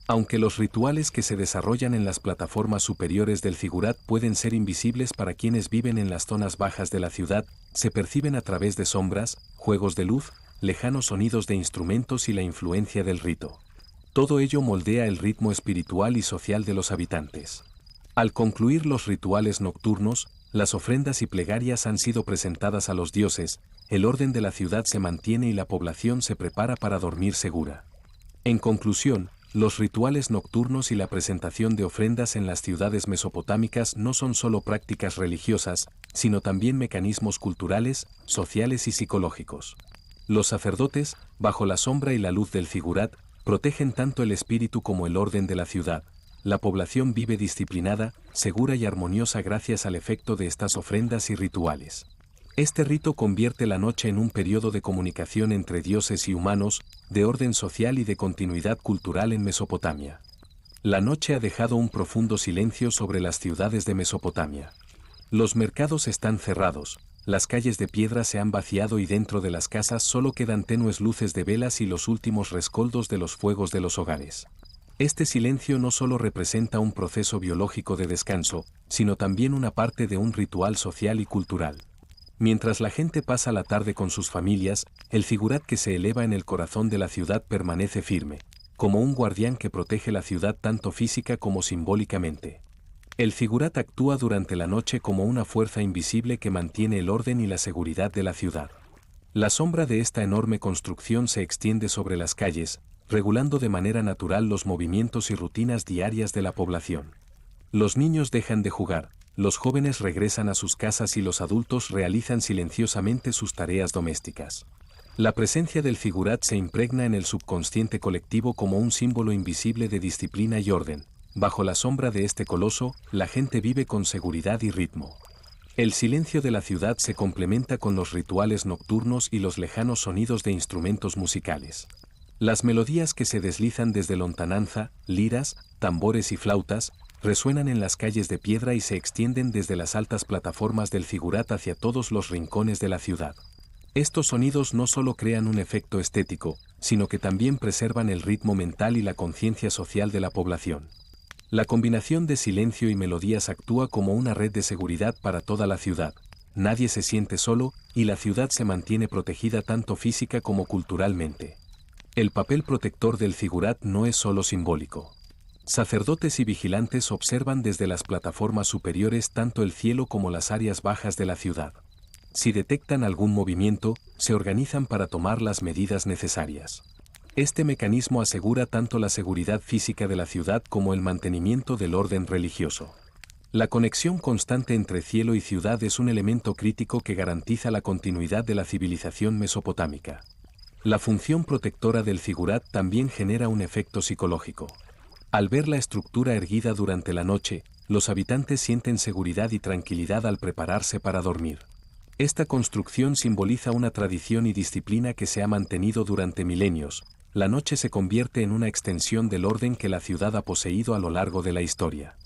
Aunque los rituales que se desarrollan en las plataformas superiores del figurat pueden ser invisibles para quienes viven en las zonas bajas de la ciudad, se perciben a través de sombras, juegos de luz, lejanos sonidos de instrumentos y la influencia del rito. Todo ello moldea el ritmo espiritual y social de los habitantes. Al concluir los rituales nocturnos, las ofrendas y plegarias han sido presentadas a los dioses, el orden de la ciudad se mantiene y la población se prepara para dormir segura. En conclusión, los rituales nocturnos y la presentación de ofrendas en las ciudades mesopotámicas no son solo prácticas religiosas, sino también mecanismos culturales, sociales y psicológicos. Los sacerdotes, bajo la sombra y la luz del figurat, protegen tanto el espíritu como el orden de la ciudad. La población vive disciplinada, segura y armoniosa gracias al efecto de estas ofrendas y rituales. Este rito convierte la noche en un periodo de comunicación entre dioses y humanos, de orden social y de continuidad cultural en Mesopotamia. La noche ha dejado un profundo silencio sobre las ciudades de Mesopotamia. Los mercados están cerrados, las calles de piedra se han vaciado y dentro de las casas solo quedan tenues luces de velas y los últimos rescoldos de los fuegos de los hogares. Este silencio no solo representa un proceso biológico de descanso, sino también una parte de un ritual social y cultural. Mientras la gente pasa la tarde con sus familias, el figurat que se eleva en el corazón de la ciudad permanece firme, como un guardián que protege la ciudad tanto física como simbólicamente. El figurat actúa durante la noche como una fuerza invisible que mantiene el orden y la seguridad de la ciudad. La sombra de esta enorme construcción se extiende sobre las calles, regulando de manera natural los movimientos y rutinas diarias de la población. Los niños dejan de jugar, los jóvenes regresan a sus casas y los adultos realizan silenciosamente sus tareas domésticas. La presencia del figurat se impregna en el subconsciente colectivo como un símbolo invisible de disciplina y orden. Bajo la sombra de este coloso, la gente vive con seguridad y ritmo. El silencio de la ciudad se complementa con los rituales nocturnos y los lejanos sonidos de instrumentos musicales. Las melodías que se deslizan desde lontananza, liras, tambores y flautas, resuenan en las calles de piedra y se extienden desde las altas plataformas del Figurat hacia todos los rincones de la ciudad. Estos sonidos no solo crean un efecto estético, sino que también preservan el ritmo mental y la conciencia social de la población. La combinación de silencio y melodías actúa como una red de seguridad para toda la ciudad. Nadie se siente solo y la ciudad se mantiene protegida tanto física como culturalmente. El papel protector del Figurat no es solo simbólico. Sacerdotes y vigilantes observan desde las plataformas superiores tanto el cielo como las áreas bajas de la ciudad. Si detectan algún movimiento, se organizan para tomar las medidas necesarias. Este mecanismo asegura tanto la seguridad física de la ciudad como el mantenimiento del orden religioso. La conexión constante entre cielo y ciudad es un elemento crítico que garantiza la continuidad de la civilización mesopotámica. La función protectora del Figurat también genera un efecto psicológico. Al ver la estructura erguida durante la noche, los habitantes sienten seguridad y tranquilidad al prepararse para dormir. Esta construcción simboliza una tradición y disciplina que se ha mantenido durante milenios. La noche se convierte en una extensión del orden que la ciudad ha poseído a lo largo de la historia.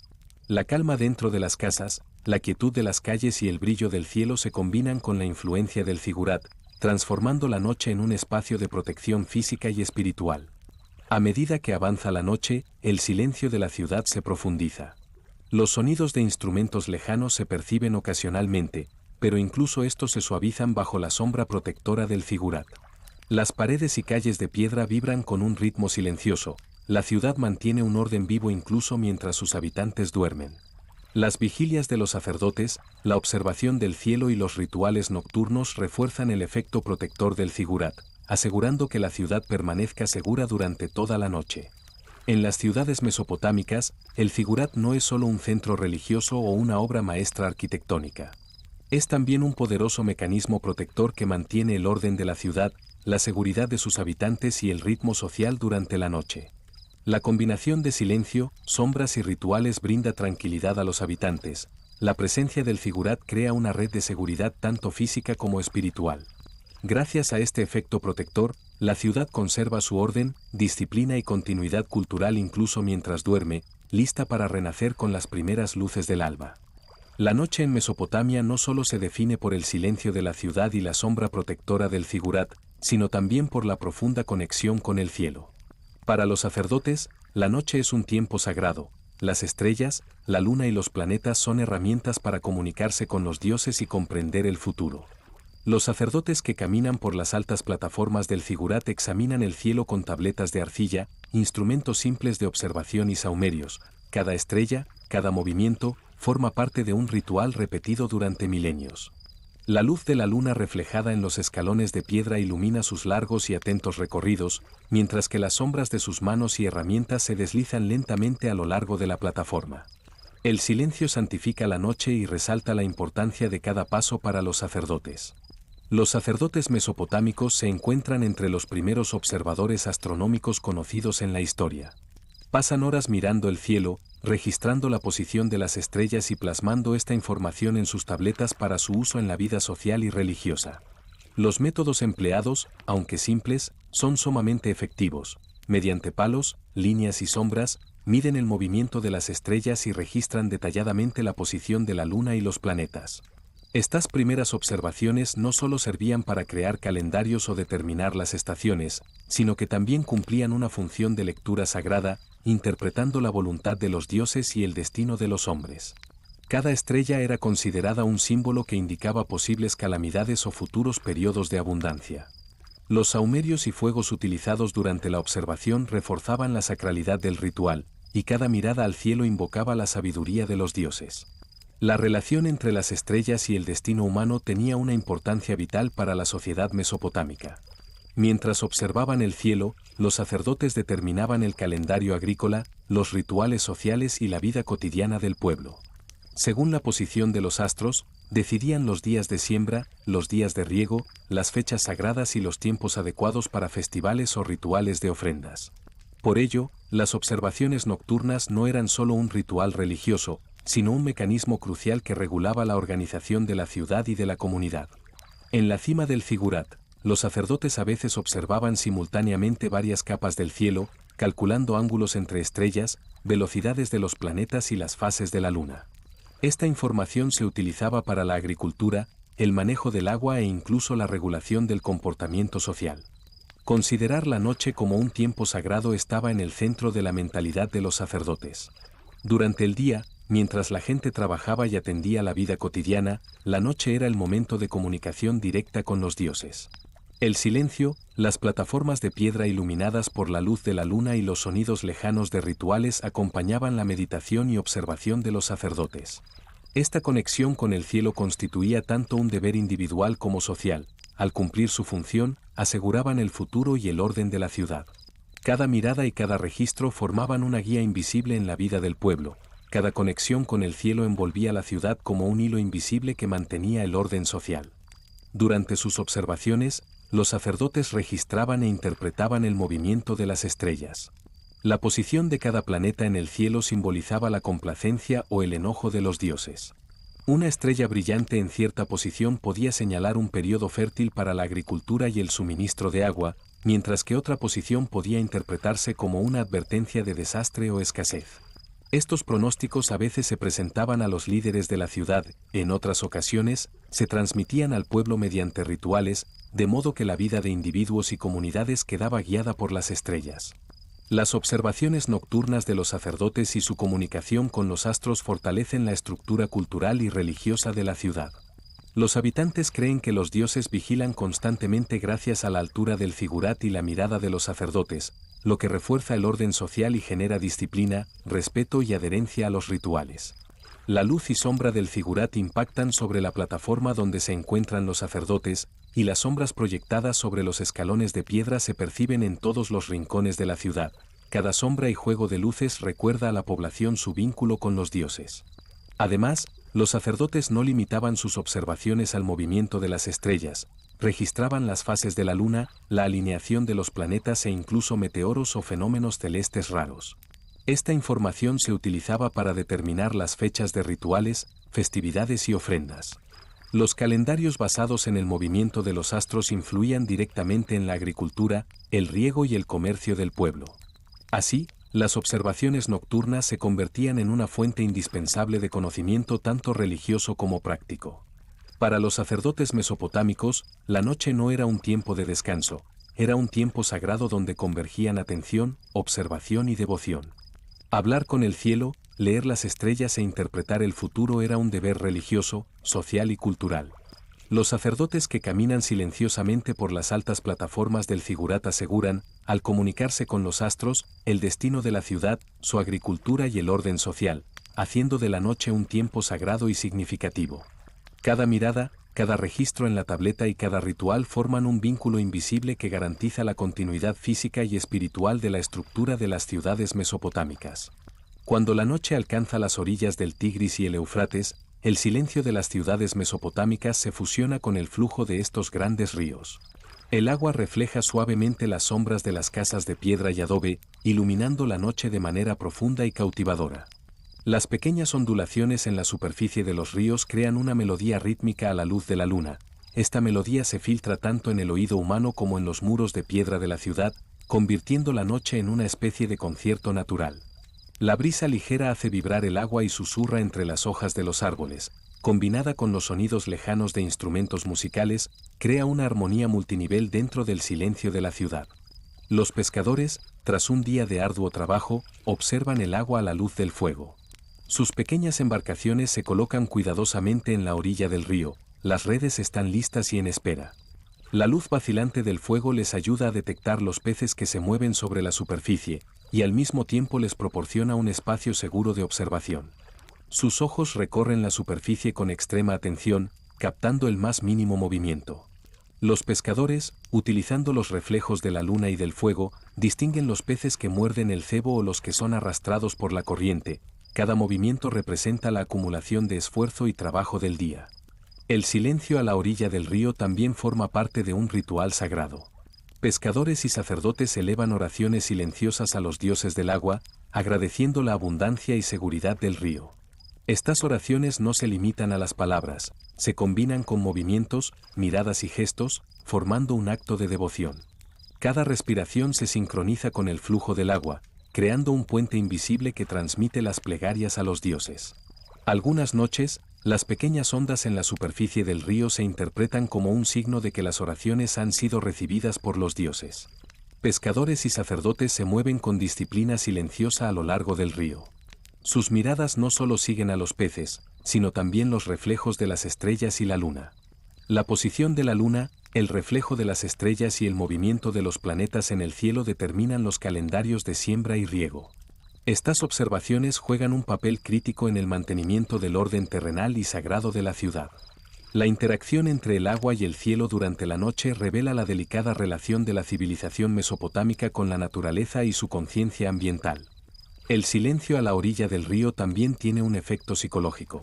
La calma dentro de las casas, la quietud de las calles y el brillo del cielo se combinan con la influencia del Figurat, transformando la noche en un espacio de protección física y espiritual. A medida que avanza la noche, el silencio de la ciudad se profundiza. Los sonidos de instrumentos lejanos se perciben ocasionalmente, pero incluso estos se suavizan bajo la sombra protectora del Figurat. Las paredes y calles de piedra vibran con un ritmo silencioso. La ciudad mantiene un orden vivo incluso mientras sus habitantes duermen. Las vigilias de los sacerdotes, la observación del cielo y los rituales nocturnos refuerzan el efecto protector del Figurat, asegurando que la ciudad permanezca segura durante toda la noche. En las ciudades mesopotámicas, el Figurat no es solo un centro religioso o una obra maestra arquitectónica. Es también un poderoso mecanismo protector que mantiene el orden de la ciudad, la seguridad de sus habitantes y el ritmo social durante la noche. La combinación de silencio, sombras y rituales brinda tranquilidad a los habitantes. La presencia del Figurat crea una red de seguridad tanto física como espiritual. Gracias a este efecto protector, la ciudad conserva su orden, disciplina y continuidad cultural incluso mientras duerme, lista para renacer con las primeras luces del alba. La noche en Mesopotamia no solo se define por el silencio de la ciudad y la sombra protectora del Figurat, sino también por la profunda conexión con el cielo. Para los sacerdotes, la noche es un tiempo sagrado. Las estrellas, la luna y los planetas son herramientas para comunicarse con los dioses y comprender el futuro. Los sacerdotes que caminan por las altas plataformas del Figurat examinan el cielo con tabletas de arcilla, instrumentos simples de observación y saumerios. Cada estrella, cada movimiento, forma parte de un ritual repetido durante milenios. La luz de la luna reflejada en los escalones de piedra ilumina sus largos y atentos recorridos, mientras que las sombras de sus manos y herramientas se deslizan lentamente a lo largo de la plataforma. El silencio santifica la noche y resalta la importancia de cada paso para los sacerdotes. Los sacerdotes mesopotámicos se encuentran entre los primeros observadores astronómicos conocidos en la historia. Pasan horas mirando el cielo, registrando la posición de las estrellas y plasmando esta información en sus tabletas para su uso en la vida social y religiosa. Los métodos empleados, aunque simples, son sumamente efectivos. Mediante palos, líneas y sombras, miden el movimiento de las estrellas y registran detalladamente la posición de la luna y los planetas. Estas primeras observaciones no solo servían para crear calendarios o determinar las estaciones, sino que también cumplían una función de lectura sagrada, interpretando la voluntad de los dioses y el destino de los hombres. Cada estrella era considerada un símbolo que indicaba posibles calamidades o futuros periodos de abundancia. Los saumerios y fuegos utilizados durante la observación reforzaban la sacralidad del ritual, y cada mirada al cielo invocaba la sabiduría de los dioses. La relación entre las estrellas y el destino humano tenía una importancia vital para la sociedad mesopotámica. Mientras observaban el cielo, los sacerdotes determinaban el calendario agrícola, los rituales sociales y la vida cotidiana del pueblo. Según la posición de los astros, decidían los días de siembra, los días de riego, las fechas sagradas y los tiempos adecuados para festivales o rituales de ofrendas. Por ello, las observaciones nocturnas no eran solo un ritual religioso, sino un mecanismo crucial que regulaba la organización de la ciudad y de la comunidad. En la cima del zigurat, los sacerdotes a veces observaban simultáneamente varias capas del cielo, calculando ángulos entre estrellas, velocidades de los planetas y las fases de la luna. Esta información se utilizaba para la agricultura, el manejo del agua e incluso la regulación del comportamiento social. Considerar la noche como un tiempo sagrado estaba en el centro de la mentalidad de los sacerdotes. Durante el día, mientras la gente trabajaba y atendía la vida cotidiana, la noche era el momento de comunicación directa con los dioses. El silencio, las plataformas de piedra iluminadas por la luz de la luna y los sonidos lejanos de rituales acompañaban la meditación y observación de los sacerdotes. Esta conexión con el cielo constituía tanto un deber individual como social. Al cumplir su función, aseguraban el futuro y el orden de la ciudad. Cada mirada y cada registro formaban una guía invisible en la vida del pueblo. Cada conexión con el cielo envolvía la ciudad como un hilo invisible que mantenía el orden social. Durante sus observaciones, los sacerdotes registraban e interpretaban el movimiento de las estrellas. La posición de cada planeta en el cielo simbolizaba la complacencia o el enojo de los dioses. Una estrella brillante en cierta posición podía señalar un periodo fértil para la agricultura y el suministro de agua, mientras que otra posición podía interpretarse como una advertencia de desastre o escasez. Estos pronósticos a veces se presentaban a los líderes de la ciudad, en otras ocasiones, se transmitían al pueblo mediante rituales, de modo que la vida de individuos y comunidades quedaba guiada por las estrellas. Las observaciones nocturnas de los sacerdotes y su comunicación con los astros fortalecen la estructura cultural y religiosa de la ciudad. Los habitantes creen que los dioses vigilan constantemente gracias a la altura del zigurat y la mirada de los sacerdotes, lo que refuerza el orden social y genera disciplina, respeto y adherencia a los rituales. La luz y sombra del zigurat impactan sobre la plataforma donde se encuentran los sacerdotes, y las sombras proyectadas sobre los escalones de piedra se perciben en todos los rincones de la ciudad. Cada sombra y juego de luces recuerda a la población su vínculo con los dioses. Además, los sacerdotes no limitaban sus observaciones al movimiento de las estrellas, registraban las fases de la luna, la alineación de los planetas e incluso meteoros o fenómenos celestes raros. Esta información se utilizaba para determinar las fechas de rituales, festividades y ofrendas. Los calendarios basados en el movimiento de los astros influían directamente en la agricultura, el riego y el comercio del pueblo. Así, las observaciones nocturnas se convertían en una fuente indispensable de conocimiento tanto religioso como práctico. Para los sacerdotes mesopotámicos, la noche no era un tiempo de descanso, era un tiempo sagrado donde convergían atención, observación y devoción. Hablar con el cielo, leer las estrellas e interpretar el futuro era un deber religioso, social y cultural. Los sacerdotes que caminan silenciosamente por las altas plataformas del zigurat aseguran, al comunicarse con los astros, el destino de la ciudad, su agricultura y el orden social, haciendo de la noche un tiempo sagrado y significativo. Cada mirada, cada registro en la tableta y cada ritual forman un vínculo invisible que garantiza la continuidad física y espiritual de la estructura de las ciudades mesopotámicas. Cuando la noche alcanza las orillas del Tigris y el Éufrates, el silencio de las ciudades mesopotámicas se fusiona con el flujo de estos grandes ríos. El agua refleja suavemente las sombras de las casas de piedra y adobe, iluminando la noche de manera profunda y cautivadora. Las pequeñas ondulaciones en la superficie de los ríos crean una melodía rítmica a la luz de la luna. Esta melodía se filtra tanto en el oído humano como en los muros de piedra de la ciudad, convirtiendo la noche en una especie de concierto natural. La brisa ligera hace vibrar el agua y susurra entre las hojas de los árboles, combinada con los sonidos lejanos de instrumentos musicales, crea una armonía multinivel dentro del silencio de la ciudad. Los pescadores, tras un día de arduo trabajo, observan el agua a la luz del fuego. Sus pequeñas embarcaciones se colocan cuidadosamente en la orilla del río, las redes están listas y en espera. La luz vacilante del fuego les ayuda a detectar los peces que se mueven sobre la superficie, y al mismo tiempo les proporciona un espacio seguro de observación. Sus ojos recorren la superficie con extrema atención, captando el más mínimo movimiento. Los pescadores, utilizando los reflejos de la luna y del fuego, distinguen los peces que muerden el cebo o los que son arrastrados por la corriente. Cada movimiento representa la acumulación de esfuerzo y trabajo del día. El silencio a la orilla del río también forma parte de un ritual sagrado. Pescadores y sacerdotes elevan oraciones silenciosas a los dioses del agua, agradeciendo la abundancia y seguridad del río. Estas oraciones no se limitan a las palabras, se combinan con movimientos, miradas y gestos, formando un acto de devoción. Cada respiración se sincroniza con el flujo del agua, creando un puente invisible que transmite las plegarias a los dioses. Algunas noches, las pequeñas ondas en la superficie del río se interpretan como un signo de que las oraciones han sido recibidas por los dioses. Pescadores y sacerdotes se mueven con disciplina silenciosa a lo largo del río. Sus miradas no solo siguen a los peces, sino también los reflejos de las estrellas y la luna. La posición de la luna, el reflejo de las estrellas y el movimiento de los planetas en el cielo determinan los calendarios de siembra y riego. Estas observaciones juegan un papel crítico en el mantenimiento del orden terrenal y sagrado de la ciudad. La interacción entre el agua y el cielo durante la noche revela la delicada relación de la civilización mesopotámica con la naturaleza y su conciencia ambiental. El silencio a la orilla del río también tiene un efecto psicológico.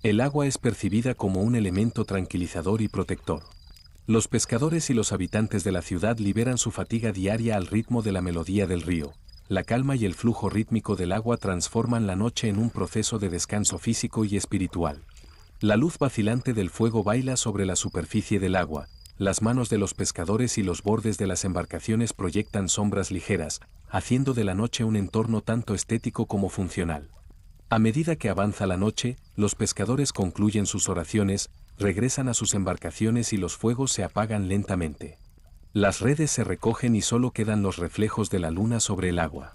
El agua es percibida como un elemento tranquilizador y protector. Los pescadores y los habitantes de la ciudad liberan su fatiga diaria al ritmo de la melodía del río. La calma y el flujo rítmico del agua transforman la noche en un proceso de descanso físico y espiritual. La luz vacilante del fuego baila sobre la superficie del agua, las manos de los pescadores y los bordes de las embarcaciones proyectan sombras ligeras, haciendo de la noche un entorno tanto estético como funcional. A medida que avanza la noche, los pescadores concluyen sus oraciones, regresan a sus embarcaciones y los fuegos se apagan lentamente. Las redes se recogen y solo quedan los reflejos de la luna sobre el agua.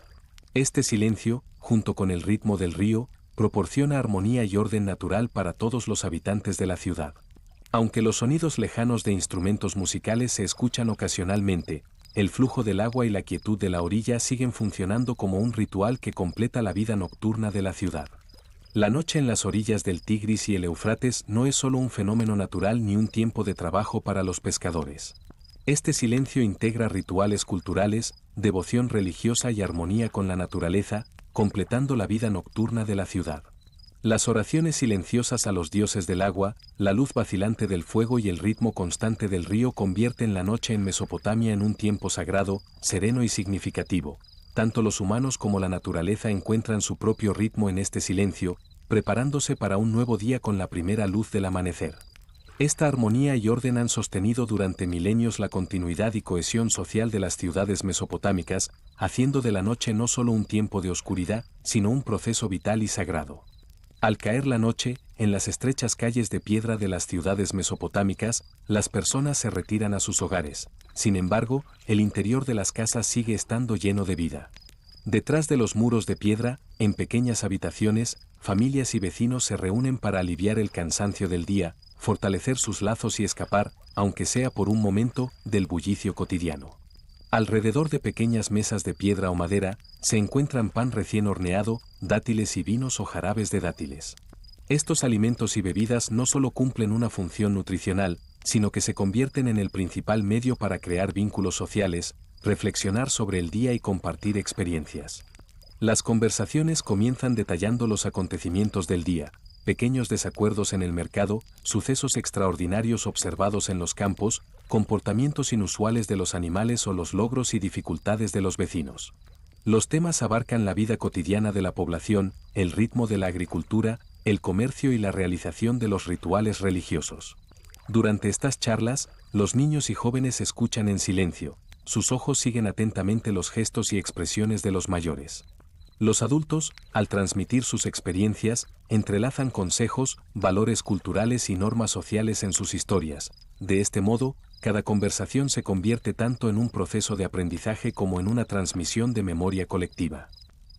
Este silencio, junto con el ritmo del río, proporciona armonía y orden natural para todos los habitantes de la ciudad. Aunque los sonidos lejanos de instrumentos musicales se escuchan ocasionalmente, el flujo del agua y la quietud de la orilla siguen funcionando como un ritual que completa la vida nocturna de la ciudad. La noche en las orillas del Tigris y el Éufrates no es solo un fenómeno natural ni un tiempo de trabajo para los pescadores. Este silencio integra rituales culturales, devoción religiosa y armonía con la naturaleza, completando la vida nocturna de la ciudad. Las oraciones silenciosas a los dioses del agua, la luz vacilante del fuego y el ritmo constante del río convierten la noche en Mesopotamia en un tiempo sagrado, sereno y significativo. Tanto los humanos como la naturaleza encuentran su propio ritmo en este silencio, preparándose para un nuevo día con la primera luz del amanecer. Esta armonía y orden han sostenido durante milenios la continuidad y cohesión social de las ciudades mesopotámicas, haciendo de la noche no solo un tiempo de oscuridad, sino un proceso vital y sagrado. Al caer la noche, en las estrechas calles de piedra de las ciudades mesopotámicas, las personas se retiran a sus hogares. Sin embargo, el interior de las casas sigue estando lleno de vida. Detrás de los muros de piedra, en pequeñas habitaciones, familias y vecinos se reúnen para aliviar el cansancio del día, fortalecer sus lazos y escapar, aunque sea por un momento, del bullicio cotidiano. Alrededor de pequeñas mesas de piedra o madera, se encuentran pan recién horneado, dátiles y vinos o jarabes de dátiles. Estos alimentos y bebidas no solo cumplen una función nutricional, sino que se convierten en el principal medio para crear vínculos sociales, reflexionar sobre el día y compartir experiencias. Las conversaciones comienzan detallando los acontecimientos del día, pequeños desacuerdos en el mercado, sucesos extraordinarios observados en los campos, comportamientos inusuales de los animales o los logros y dificultades de los vecinos. Los temas abarcan la vida cotidiana de la población, el ritmo de la agricultura, el comercio y la realización de los rituales religiosos. Durante estas charlas, los niños y jóvenes escuchan en silencio, sus ojos siguen atentamente los gestos y expresiones de los mayores. Los adultos, al transmitir sus experiencias, entrelazan consejos, valores culturales y normas sociales en sus historias. De este modo, cada conversación se convierte tanto en un proceso de aprendizaje como en una transmisión de memoria colectiva.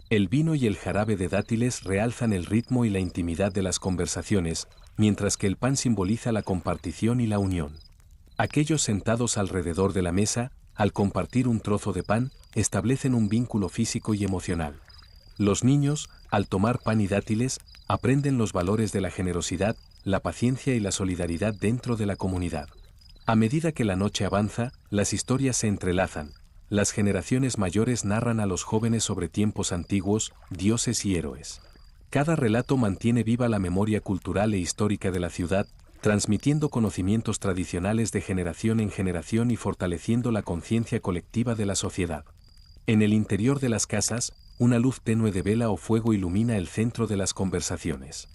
El vino y el jarabe de dátiles realzan el ritmo y la intimidad de las conversaciones, mientras que el pan simboliza la compartición y la unión. Aquellos sentados alrededor de la mesa, al compartir un trozo de pan, establecen un vínculo físico y emocional. Los niños, al tomar pan y dátiles, aprenden los valores de la generosidad, la paciencia y la solidaridad dentro de la comunidad. A medida que la noche avanza, las historias se entrelazan. Las generaciones mayores narran a los jóvenes sobre tiempos antiguos, dioses y héroes. Cada relato mantiene viva la memoria cultural e histórica de la ciudad, transmitiendo conocimientos tradicionales de generación en generación y fortaleciendo la conciencia colectiva de la sociedad. En el interior de las casas, una luz tenue de vela o fuego ilumina el centro de las conversaciones.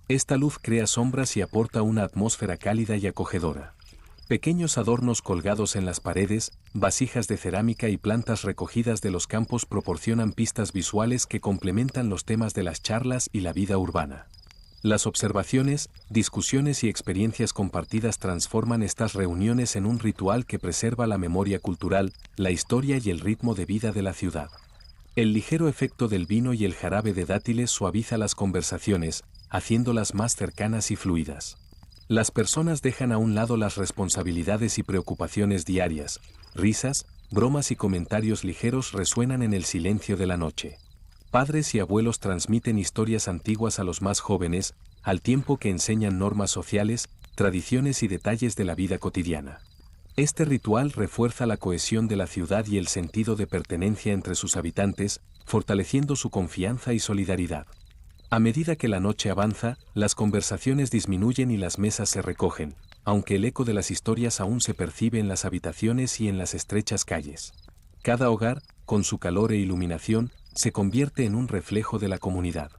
Esta luz crea sombras y aporta una atmósfera cálida y acogedora. Pequeños adornos colgados en las paredes, vasijas de cerámica y plantas recogidas de los campos proporcionan pistas visuales que complementan los temas de las charlas y la vida urbana. Las observaciones, discusiones y experiencias compartidas transforman estas reuniones en un ritual que preserva la memoria cultural, la historia y el ritmo de vida de la ciudad. El ligero efecto del vino y el jarabe de dátiles suaviza las conversaciones, haciéndolas más cercanas y fluidas. Las personas dejan a un lado las responsabilidades y preocupaciones diarias, risas, bromas y comentarios ligeros resuenan en el silencio de la noche. Padres y abuelos transmiten historias antiguas a los más jóvenes, al tiempo que enseñan normas sociales, tradiciones y detalles de la vida cotidiana. Este ritual refuerza la cohesión de la ciudad y el sentido de pertenencia entre sus habitantes, fortaleciendo su confianza y solidaridad. A medida que la noche avanza, las conversaciones disminuyen y las mesas se recogen, aunque el eco de las historias aún se percibe en las habitaciones y en las estrechas calles. Cada hogar, con su calor e iluminación, se convierte en un reflejo de la comunidad.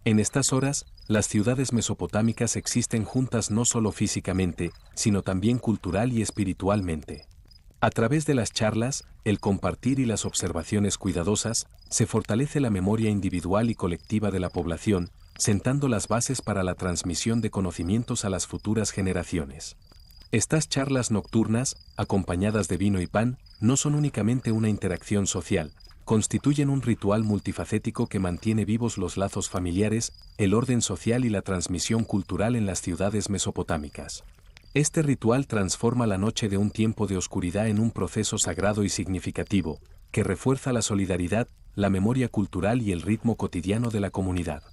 En estas horas, las ciudades mesopotámicas existen juntas no solo físicamente, sino también cultural y espiritualmente. A través de las charlas, el compartir y las observaciones cuidadosas, se fortalece la memoria individual y colectiva de la población, sentando las bases para la transmisión de conocimientos a las futuras generaciones. Estas charlas nocturnas, acompañadas de vino y pan, no son únicamente una interacción social, constituyen un ritual multifacético que mantiene vivos los lazos familiares, el orden social y la transmisión cultural en las ciudades mesopotámicas. Este ritual transforma la noche de un tiempo de oscuridad en un proceso sagrado y significativo, que refuerza la solidaridad, la memoria cultural y el ritmo cotidiano de la comunidad.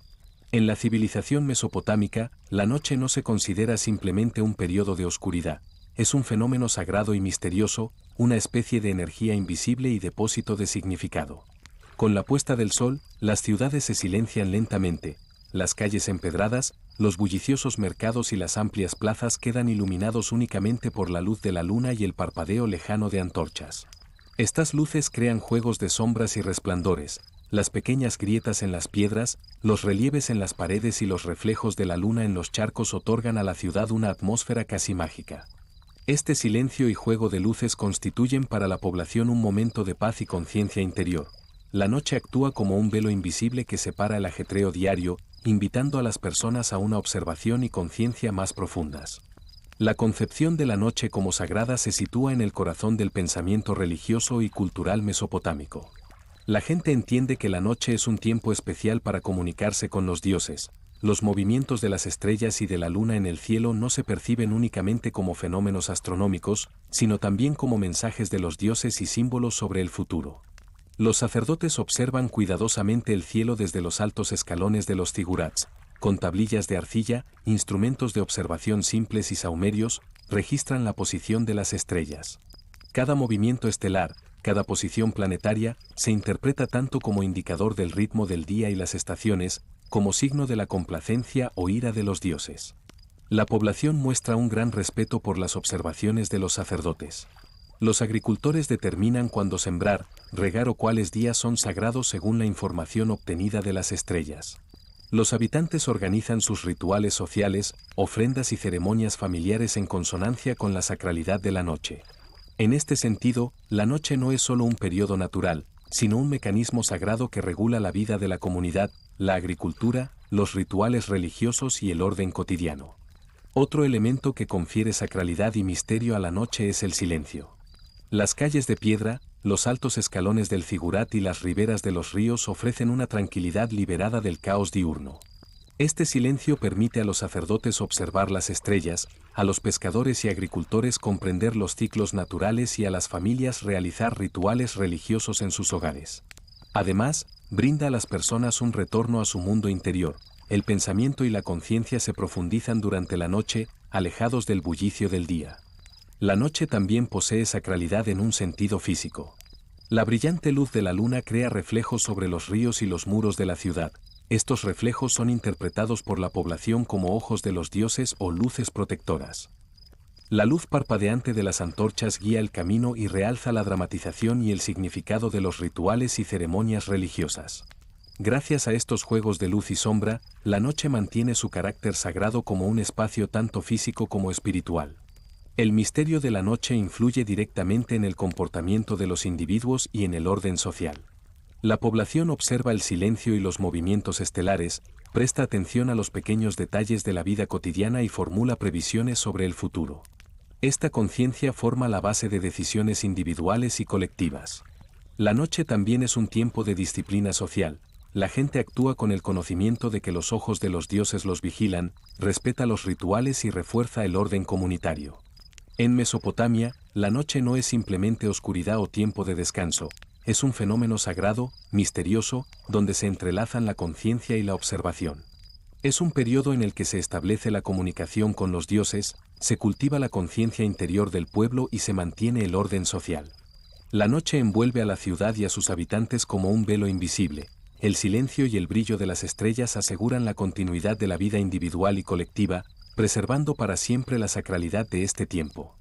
En la civilización mesopotámica, la noche no se considera simplemente un periodo de oscuridad, es un fenómeno sagrado y misterioso, una especie de energía invisible y depósito de significado. Con la puesta del sol, las ciudades se silencian lentamente, las calles empedradas, los bulliciosos mercados y las amplias plazas quedan iluminados únicamente por la luz de la luna y el parpadeo lejano de antorchas. Estas luces crean juegos de sombras y resplandores, las pequeñas grietas en las piedras, los relieves en las paredes y los reflejos de la luna en los charcos otorgan a la ciudad una atmósfera casi mágica. Este silencio y juego de luces constituyen para la población un momento de paz y conciencia interior. La noche actúa como un velo invisible que separa el ajetreo diario, invitando a las personas a una observación y conciencia más profundas. La concepción de la noche como sagrada se sitúa en el corazón del pensamiento religioso y cultural mesopotámico. La gente entiende que la noche es un tiempo especial para comunicarse con los dioses. Los movimientos de las estrellas y de la luna en el cielo no se perciben únicamente como fenómenos astronómicos, sino también como mensajes de los dioses y símbolos sobre el futuro. Los sacerdotes observan cuidadosamente el cielo desde los altos escalones de los zigurats, con tablillas de arcilla, instrumentos de observación simples y sahumerios, registran la posición de las estrellas. Cada movimiento estelar, cada posición planetaria, se interpreta tanto como indicador del ritmo del día y las estaciones, como signo de la complacencia o ira de los dioses. La población muestra un gran respeto por las observaciones de los sacerdotes. Los agricultores determinan cuándo sembrar, regar o cuáles días son sagrados según la información obtenida de las estrellas. Los habitantes organizan sus rituales sociales, ofrendas y ceremonias familiares en consonancia con la sacralidad de la noche. En este sentido, la noche no es solo un periodo natural, sino un mecanismo sagrado que regula la vida de la comunidad, la agricultura, los rituales religiosos y el orden cotidiano. Otro elemento que confiere sacralidad y misterio a la noche es el silencio. Las calles de piedra, los altos escalones del zigurat y las riberas de los ríos ofrecen una tranquilidad liberada del caos diurno. Este silencio permite a los sacerdotes observar las estrellas, a los pescadores y agricultores comprender los ciclos naturales y a las familias realizar rituales religiosos en sus hogares. Además, brinda a las personas un retorno a su mundo interior. El pensamiento y la conciencia se profundizan durante la noche, alejados del bullicio del día. La noche también posee sacralidad en un sentido físico. La brillante luz de la luna crea reflejos sobre los ríos y los muros de la ciudad. Estos reflejos son interpretados por la población como ojos de los dioses o luces protectoras. La luz parpadeante de las antorchas guía el camino y realza la dramatización y el significado de los rituales y ceremonias religiosas. Gracias a estos juegos de luz y sombra, la noche mantiene su carácter sagrado como un espacio tanto físico como espiritual. El misterio de la noche influye directamente en el comportamiento de los individuos y en el orden social. La población observa el silencio y los movimientos estelares, presta atención a los pequeños detalles de la vida cotidiana y formula previsiones sobre el futuro. Esta conciencia forma la base de decisiones individuales y colectivas. La noche también es un tiempo de disciplina social. La gente actúa con el conocimiento de que los ojos de los dioses los vigilan, respeta los rituales y refuerza el orden comunitario. En Mesopotamia, la noche no es simplemente oscuridad o tiempo de descanso, es un fenómeno sagrado, misterioso, donde se entrelazan la conciencia y la observación. Es un periodo en el que se establece la comunicación con los dioses, se cultiva la conciencia interior del pueblo y se mantiene el orden social. La noche envuelve a la ciudad y a sus habitantes como un velo invisible. El silencio y el brillo de las estrellas aseguran la continuidad de la vida individual y colectiva, preservando para siempre la sacralidad de este tiempo.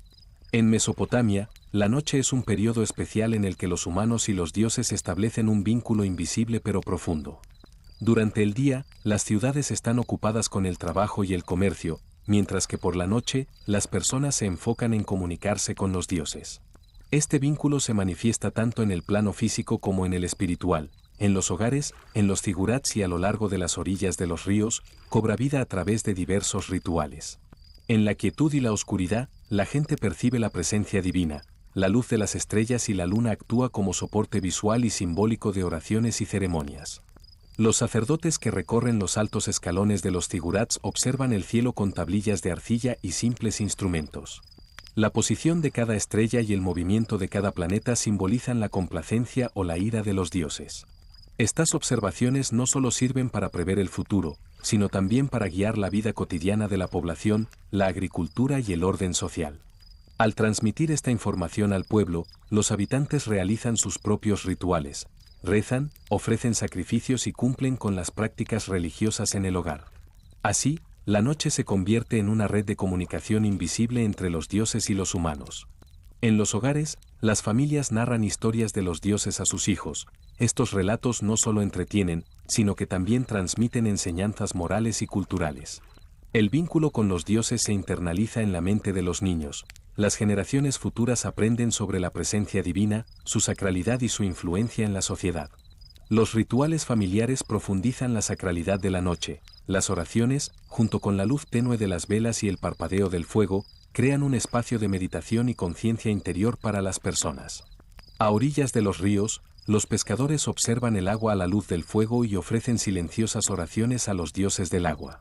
En Mesopotamia, la noche es un periodo especial en el que los humanos y los dioses establecen un vínculo invisible pero profundo. Durante el día, las ciudades están ocupadas con el trabajo y el comercio, mientras que por la noche, las personas se enfocan en comunicarse con los dioses. Este vínculo se manifiesta tanto en el plano físico como en el espiritual. En los hogares, en los zigurats y a lo largo de las orillas de los ríos, cobra vida a través de diversos rituales. En la quietud y la oscuridad, la gente percibe la presencia divina. La luz de las estrellas y la luna actúa como soporte visual y simbólico de oraciones y ceremonias. Los sacerdotes que recorren los altos escalones de los zigurats observan el cielo con tablillas de arcilla y simples instrumentos. La posición de cada estrella y el movimiento de cada planeta simbolizan la complacencia o la ira de los dioses. Estas observaciones no solo sirven para prever el futuro, sino también para guiar la vida cotidiana de la población, la agricultura y el orden social. Al transmitir esta información al pueblo, los habitantes realizan sus propios rituales, rezan, ofrecen sacrificios y cumplen con las prácticas religiosas en el hogar. Así, la noche se convierte en una red de comunicación invisible entre los dioses y los humanos. En los hogares, las familias narran historias de los dioses a sus hijos. Estos relatos no solo entretienen, sino que también transmiten enseñanzas morales y culturales. El vínculo con los dioses se internaliza en la mente de los niños. Las generaciones futuras aprenden sobre la presencia divina, su sacralidad y su influencia en la sociedad. Los rituales familiares profundizan la sacralidad de la noche. Las oraciones, junto con la luz tenue de las velas y el parpadeo del fuego, crean un espacio de meditación y conciencia interior para las personas. A orillas de los ríos, los pescadores observan el agua a la luz del fuego y ofrecen silenciosas oraciones a los dioses del agua.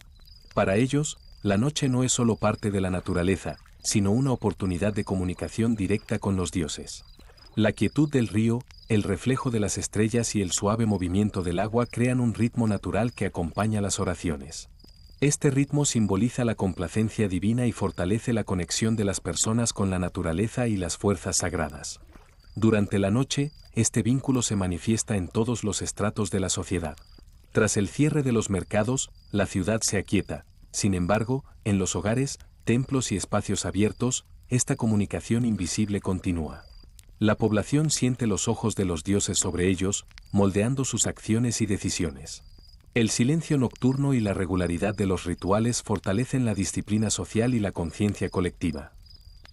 Para ellos, la noche no es solo parte de la naturaleza, sino una oportunidad de comunicación directa con los dioses. La quietud del río, el reflejo de las estrellas y el suave movimiento del agua crean un ritmo natural que acompaña las oraciones. Este ritmo simboliza la complacencia divina y fortalece la conexión de las personas con la naturaleza y las fuerzas sagradas. Durante la noche, este vínculo se manifiesta en todos los estratos de la sociedad. Tras el cierre de los mercados, la ciudad se aquieta. Sin embargo, en los hogares, templos y espacios abiertos, esta comunicación invisible continúa. La población siente los ojos de los dioses sobre ellos, moldeando sus acciones y decisiones. El silencio nocturno y la regularidad de los rituales fortalecen la disciplina social y la conciencia colectiva.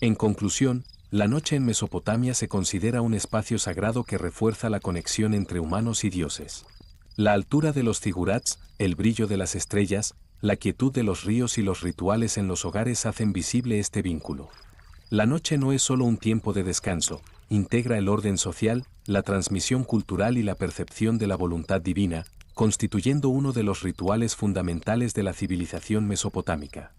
En conclusión, la noche en Mesopotamia se considera un espacio sagrado que refuerza la conexión entre humanos y dioses. La altura de los zigurats, el brillo de las estrellas, la quietud de los ríos y los rituales en los hogares hacen visible este vínculo. La noche no es solo un tiempo de descanso, integra el orden social, la transmisión cultural y la percepción de la voluntad divina, constituyendo uno de los rituales fundamentales de la civilización mesopotámica.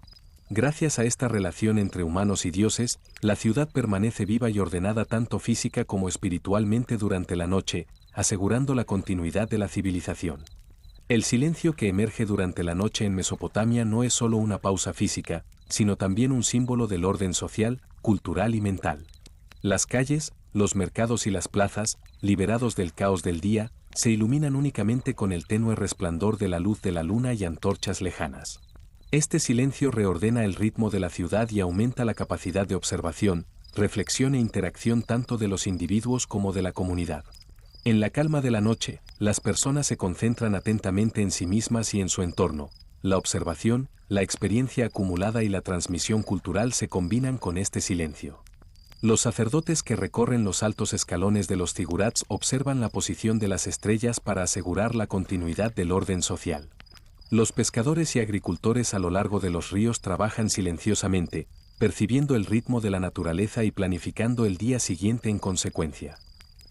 Gracias a esta relación entre humanos y dioses, la ciudad permanece viva y ordenada tanto física como espiritualmente durante la noche, asegurando la continuidad de la civilización. El silencio que emerge durante la noche en Mesopotamia no es solo una pausa física, sino también un símbolo del orden social, cultural y mental. Las calles, los mercados y las plazas, liberados del caos del día, se iluminan únicamente con el tenue resplandor de la luz de la luna y antorchas lejanas. Este silencio reordena el ritmo de la ciudad y aumenta la capacidad de observación, reflexión e interacción tanto de los individuos como de la comunidad. En la calma de la noche, las personas se concentran atentamente en sí mismas y en su entorno. La observación, la experiencia acumulada y la transmisión cultural se combinan con este silencio. Los sacerdotes que recorren los altos escalones de los zigurats observan la posición de las estrellas para asegurar la continuidad del orden social. Los pescadores y agricultores a lo largo de los ríos trabajan silenciosamente, percibiendo el ritmo de la naturaleza y planificando el día siguiente en consecuencia.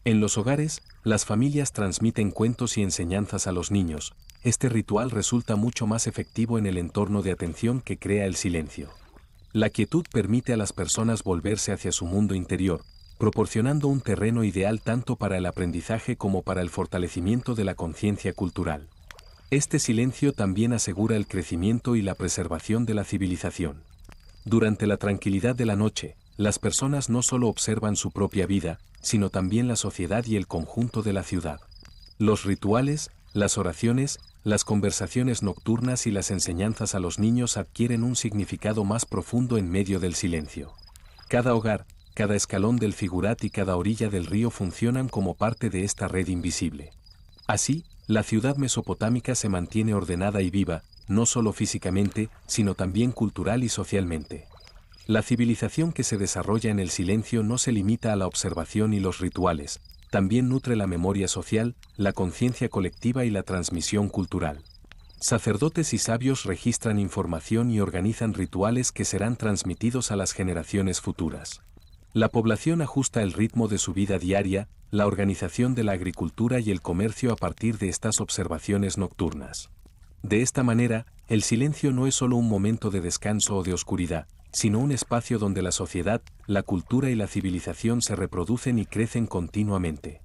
En los hogares, las familias transmiten cuentos y enseñanzas a los niños. Este ritual resulta mucho más efectivo en el entorno de atención que crea el silencio. La quietud permite a las personas volverse hacia su mundo interior, proporcionando un terreno ideal tanto para el aprendizaje como para el fortalecimiento de la conciencia cultural. Este silencio también asegura el crecimiento y la preservación de la civilización. Durante la tranquilidad de la noche, las personas no solo observan su propia vida, sino también la sociedad y el conjunto de la ciudad. Los rituales, las oraciones, las conversaciones nocturnas y las enseñanzas a los niños adquieren un significado más profundo en medio del silencio. Cada hogar, cada escalón del zigurat y cada orilla del río funcionan como parte de esta red invisible. Así, la ciudad mesopotámica se mantiene ordenada y viva, no solo físicamente, sino también cultural y socialmente. La civilización que se desarrolla en el silencio no se limita a la observación y los rituales, también nutre la memoria social, la conciencia colectiva y la transmisión cultural. Sacerdotes y sabios registran información y organizan rituales que serán transmitidos a las generaciones futuras. La población ajusta el ritmo de su vida diaria, la organización de la agricultura y el comercio a partir de estas observaciones nocturnas. De esta manera, el silencio no es solo un momento de descanso o de oscuridad, sino un espacio donde la sociedad, la cultura y la civilización se reproducen y crecen continuamente.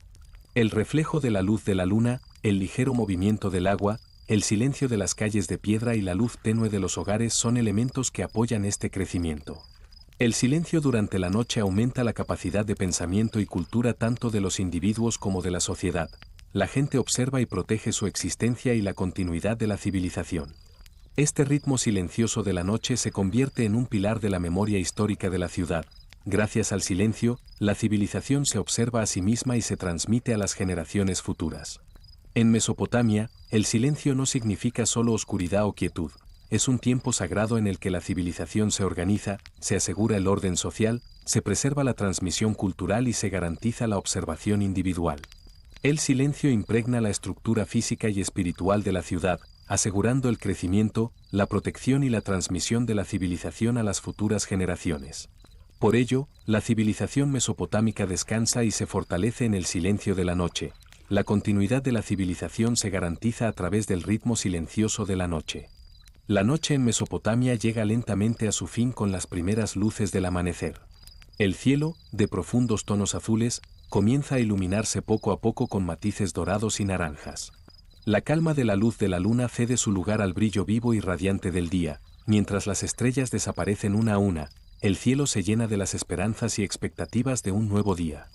El reflejo de la luz de la luna, el ligero movimiento del agua, el silencio de las calles de piedra y la luz tenue de los hogares son elementos que apoyan este crecimiento. El silencio durante la noche aumenta la capacidad de pensamiento y cultura tanto de los individuos como de la sociedad. La gente observa y protege su existencia y la continuidad de la civilización. Este ritmo silencioso de la noche se convierte en un pilar de la memoria histórica de la ciudad. Gracias al silencio, la civilización se observa a sí misma y se transmite a las generaciones futuras. En Mesopotamia, el silencio no significa solo oscuridad o quietud. Es un tiempo sagrado en el que la civilización se organiza, se asegura el orden social, se preserva la transmisión cultural y se garantiza la observación individual. El silencio impregna la estructura física y espiritual de la ciudad, asegurando el crecimiento, la protección y la transmisión de la civilización a las futuras generaciones. Por ello, la civilización mesopotámica descansa y se fortalece en el silencio de la noche. La continuidad de la civilización se garantiza a través del ritmo silencioso de la noche. La noche en Mesopotamia llega lentamente a su fin con las primeras luces del amanecer. El cielo, de profundos tonos azules, comienza a iluminarse poco a poco con matices dorados y naranjas. La calma de la luz de la luna cede su lugar al brillo vivo y radiante del día, mientras las estrellas desaparecen una a una, el cielo se llena de las esperanzas y expectativas de un nuevo día.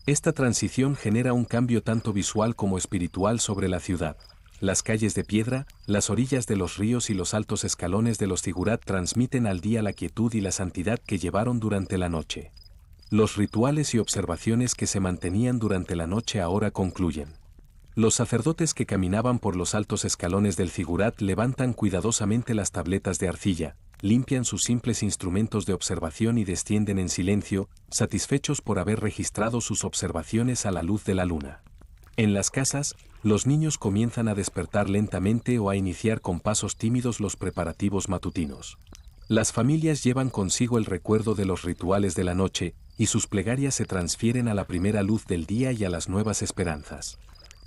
Esta transición genera un cambio tanto visual como espiritual sobre la ciudad. Las calles de piedra, las orillas de los ríos y los altos escalones de los zigurat transmiten al día la quietud y la santidad que llevaron durante la noche. Los rituales y observaciones que se mantenían durante la noche ahora concluyen. Los sacerdotes que caminaban por los altos escalones del zigurat levantan cuidadosamente las tabletas de arcilla, limpian sus simples instrumentos de observación y descienden en silencio, satisfechos por haber registrado sus observaciones a la luz de la luna. En las casas, los niños comienzan a despertar lentamente o a iniciar con pasos tímidos los preparativos matutinos. Las familias llevan consigo el recuerdo de los rituales de la noche, y sus plegarias se transfieren a la primera luz del día y a las nuevas esperanzas.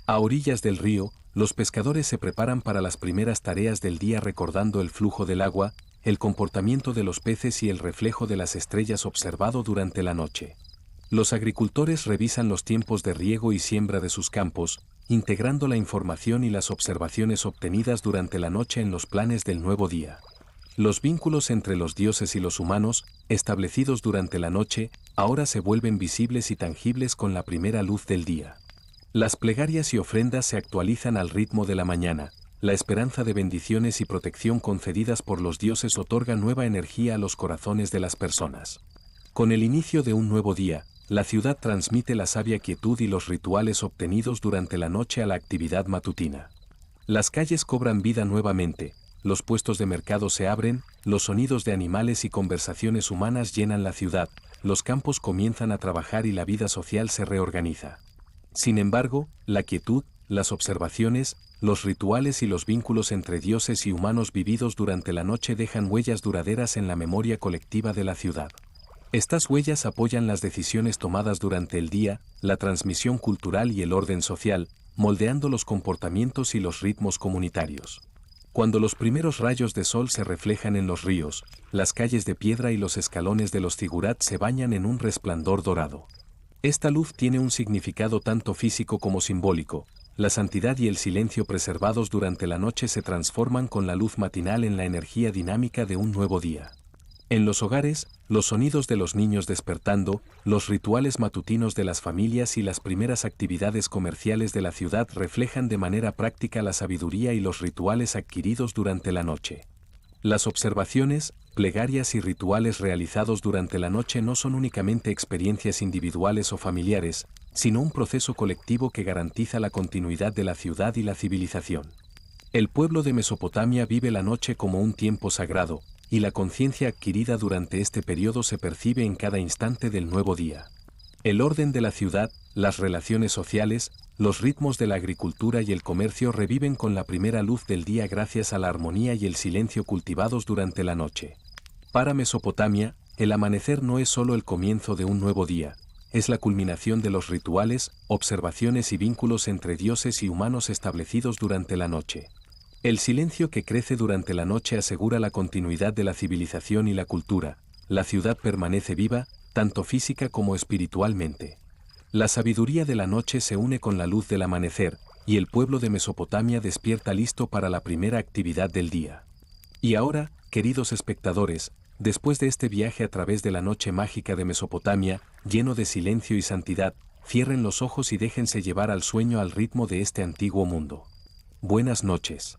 A orillas del río, los pescadores se preparan para las primeras tareas del día recordando el flujo del agua, el comportamiento de los peces y el reflejo de las estrellas observado durante la noche. Los agricultores revisan los tiempos de riego y siembra de sus campos, integrando la información y las observaciones obtenidas durante la noche en los planes del nuevo día. Los vínculos entre los dioses y los humanos, establecidos durante la noche, ahora se vuelven visibles y tangibles con la primera luz del día. Las plegarias y ofrendas se actualizan al ritmo de la mañana. La esperanza de bendiciones y protección concedidas por los dioses otorga nueva energía a los corazones de las personas. Con el inicio de un nuevo día, la ciudad transmite la sabia quietud y los rituales obtenidos durante la noche a la actividad matutina. Las calles cobran vida nuevamente, los puestos de mercado se abren, los sonidos de animales y conversaciones humanas llenan la ciudad, los campos comienzan a trabajar y la vida social se reorganiza. Sin embargo, la quietud, las observaciones, los rituales y los vínculos entre dioses y humanos vividos durante la noche dejan huellas duraderas en la memoria colectiva de la ciudad. Estas huellas apoyan las decisiones tomadas durante el día, la transmisión cultural y el orden social, moldeando los comportamientos y los ritmos comunitarios. Cuando los primeros rayos de sol se reflejan en los ríos, las calles de piedra y los escalones de los zigurats se bañan en un resplandor dorado. Esta luz tiene un significado tanto físico como simbólico. La santidad y el silencio preservados durante la noche se transforman con la luz matinal en la energía dinámica de un nuevo día. En los hogares, los sonidos de los niños despertando, los rituales matutinos de las familias y las primeras actividades comerciales de la ciudad reflejan de manera práctica la sabiduría y los rituales adquiridos durante la noche. Las observaciones, plegarias y rituales realizados durante la noche no son únicamente experiencias individuales o familiares, sino un proceso colectivo que garantiza la continuidad de la ciudad y la civilización. El pueblo de Mesopotamia vive la noche como un tiempo sagrado, y la conciencia adquirida durante este periodo se percibe en cada instante del nuevo día. El orden de la ciudad, las relaciones sociales, los ritmos de la agricultura y el comercio reviven con la primera luz del día gracias a la armonía y el silencio cultivados durante la noche. Para Mesopotamia, el amanecer no es solo el comienzo de un nuevo día, es la culminación de los rituales, observaciones y vínculos entre dioses y humanos establecidos durante la noche. El silencio que crece durante la noche asegura la continuidad de la civilización y la cultura. La ciudad permanece viva, tanto física como espiritualmente. La sabiduría de la noche se une con la luz del amanecer, y el pueblo de Mesopotamia despierta listo para la primera actividad del día. Y ahora, queridos espectadores, después de este viaje a través de la noche mágica de Mesopotamia, lleno de silencio y santidad, cierren los ojos y déjense llevar al sueño al ritmo de este antiguo mundo. Buenas noches.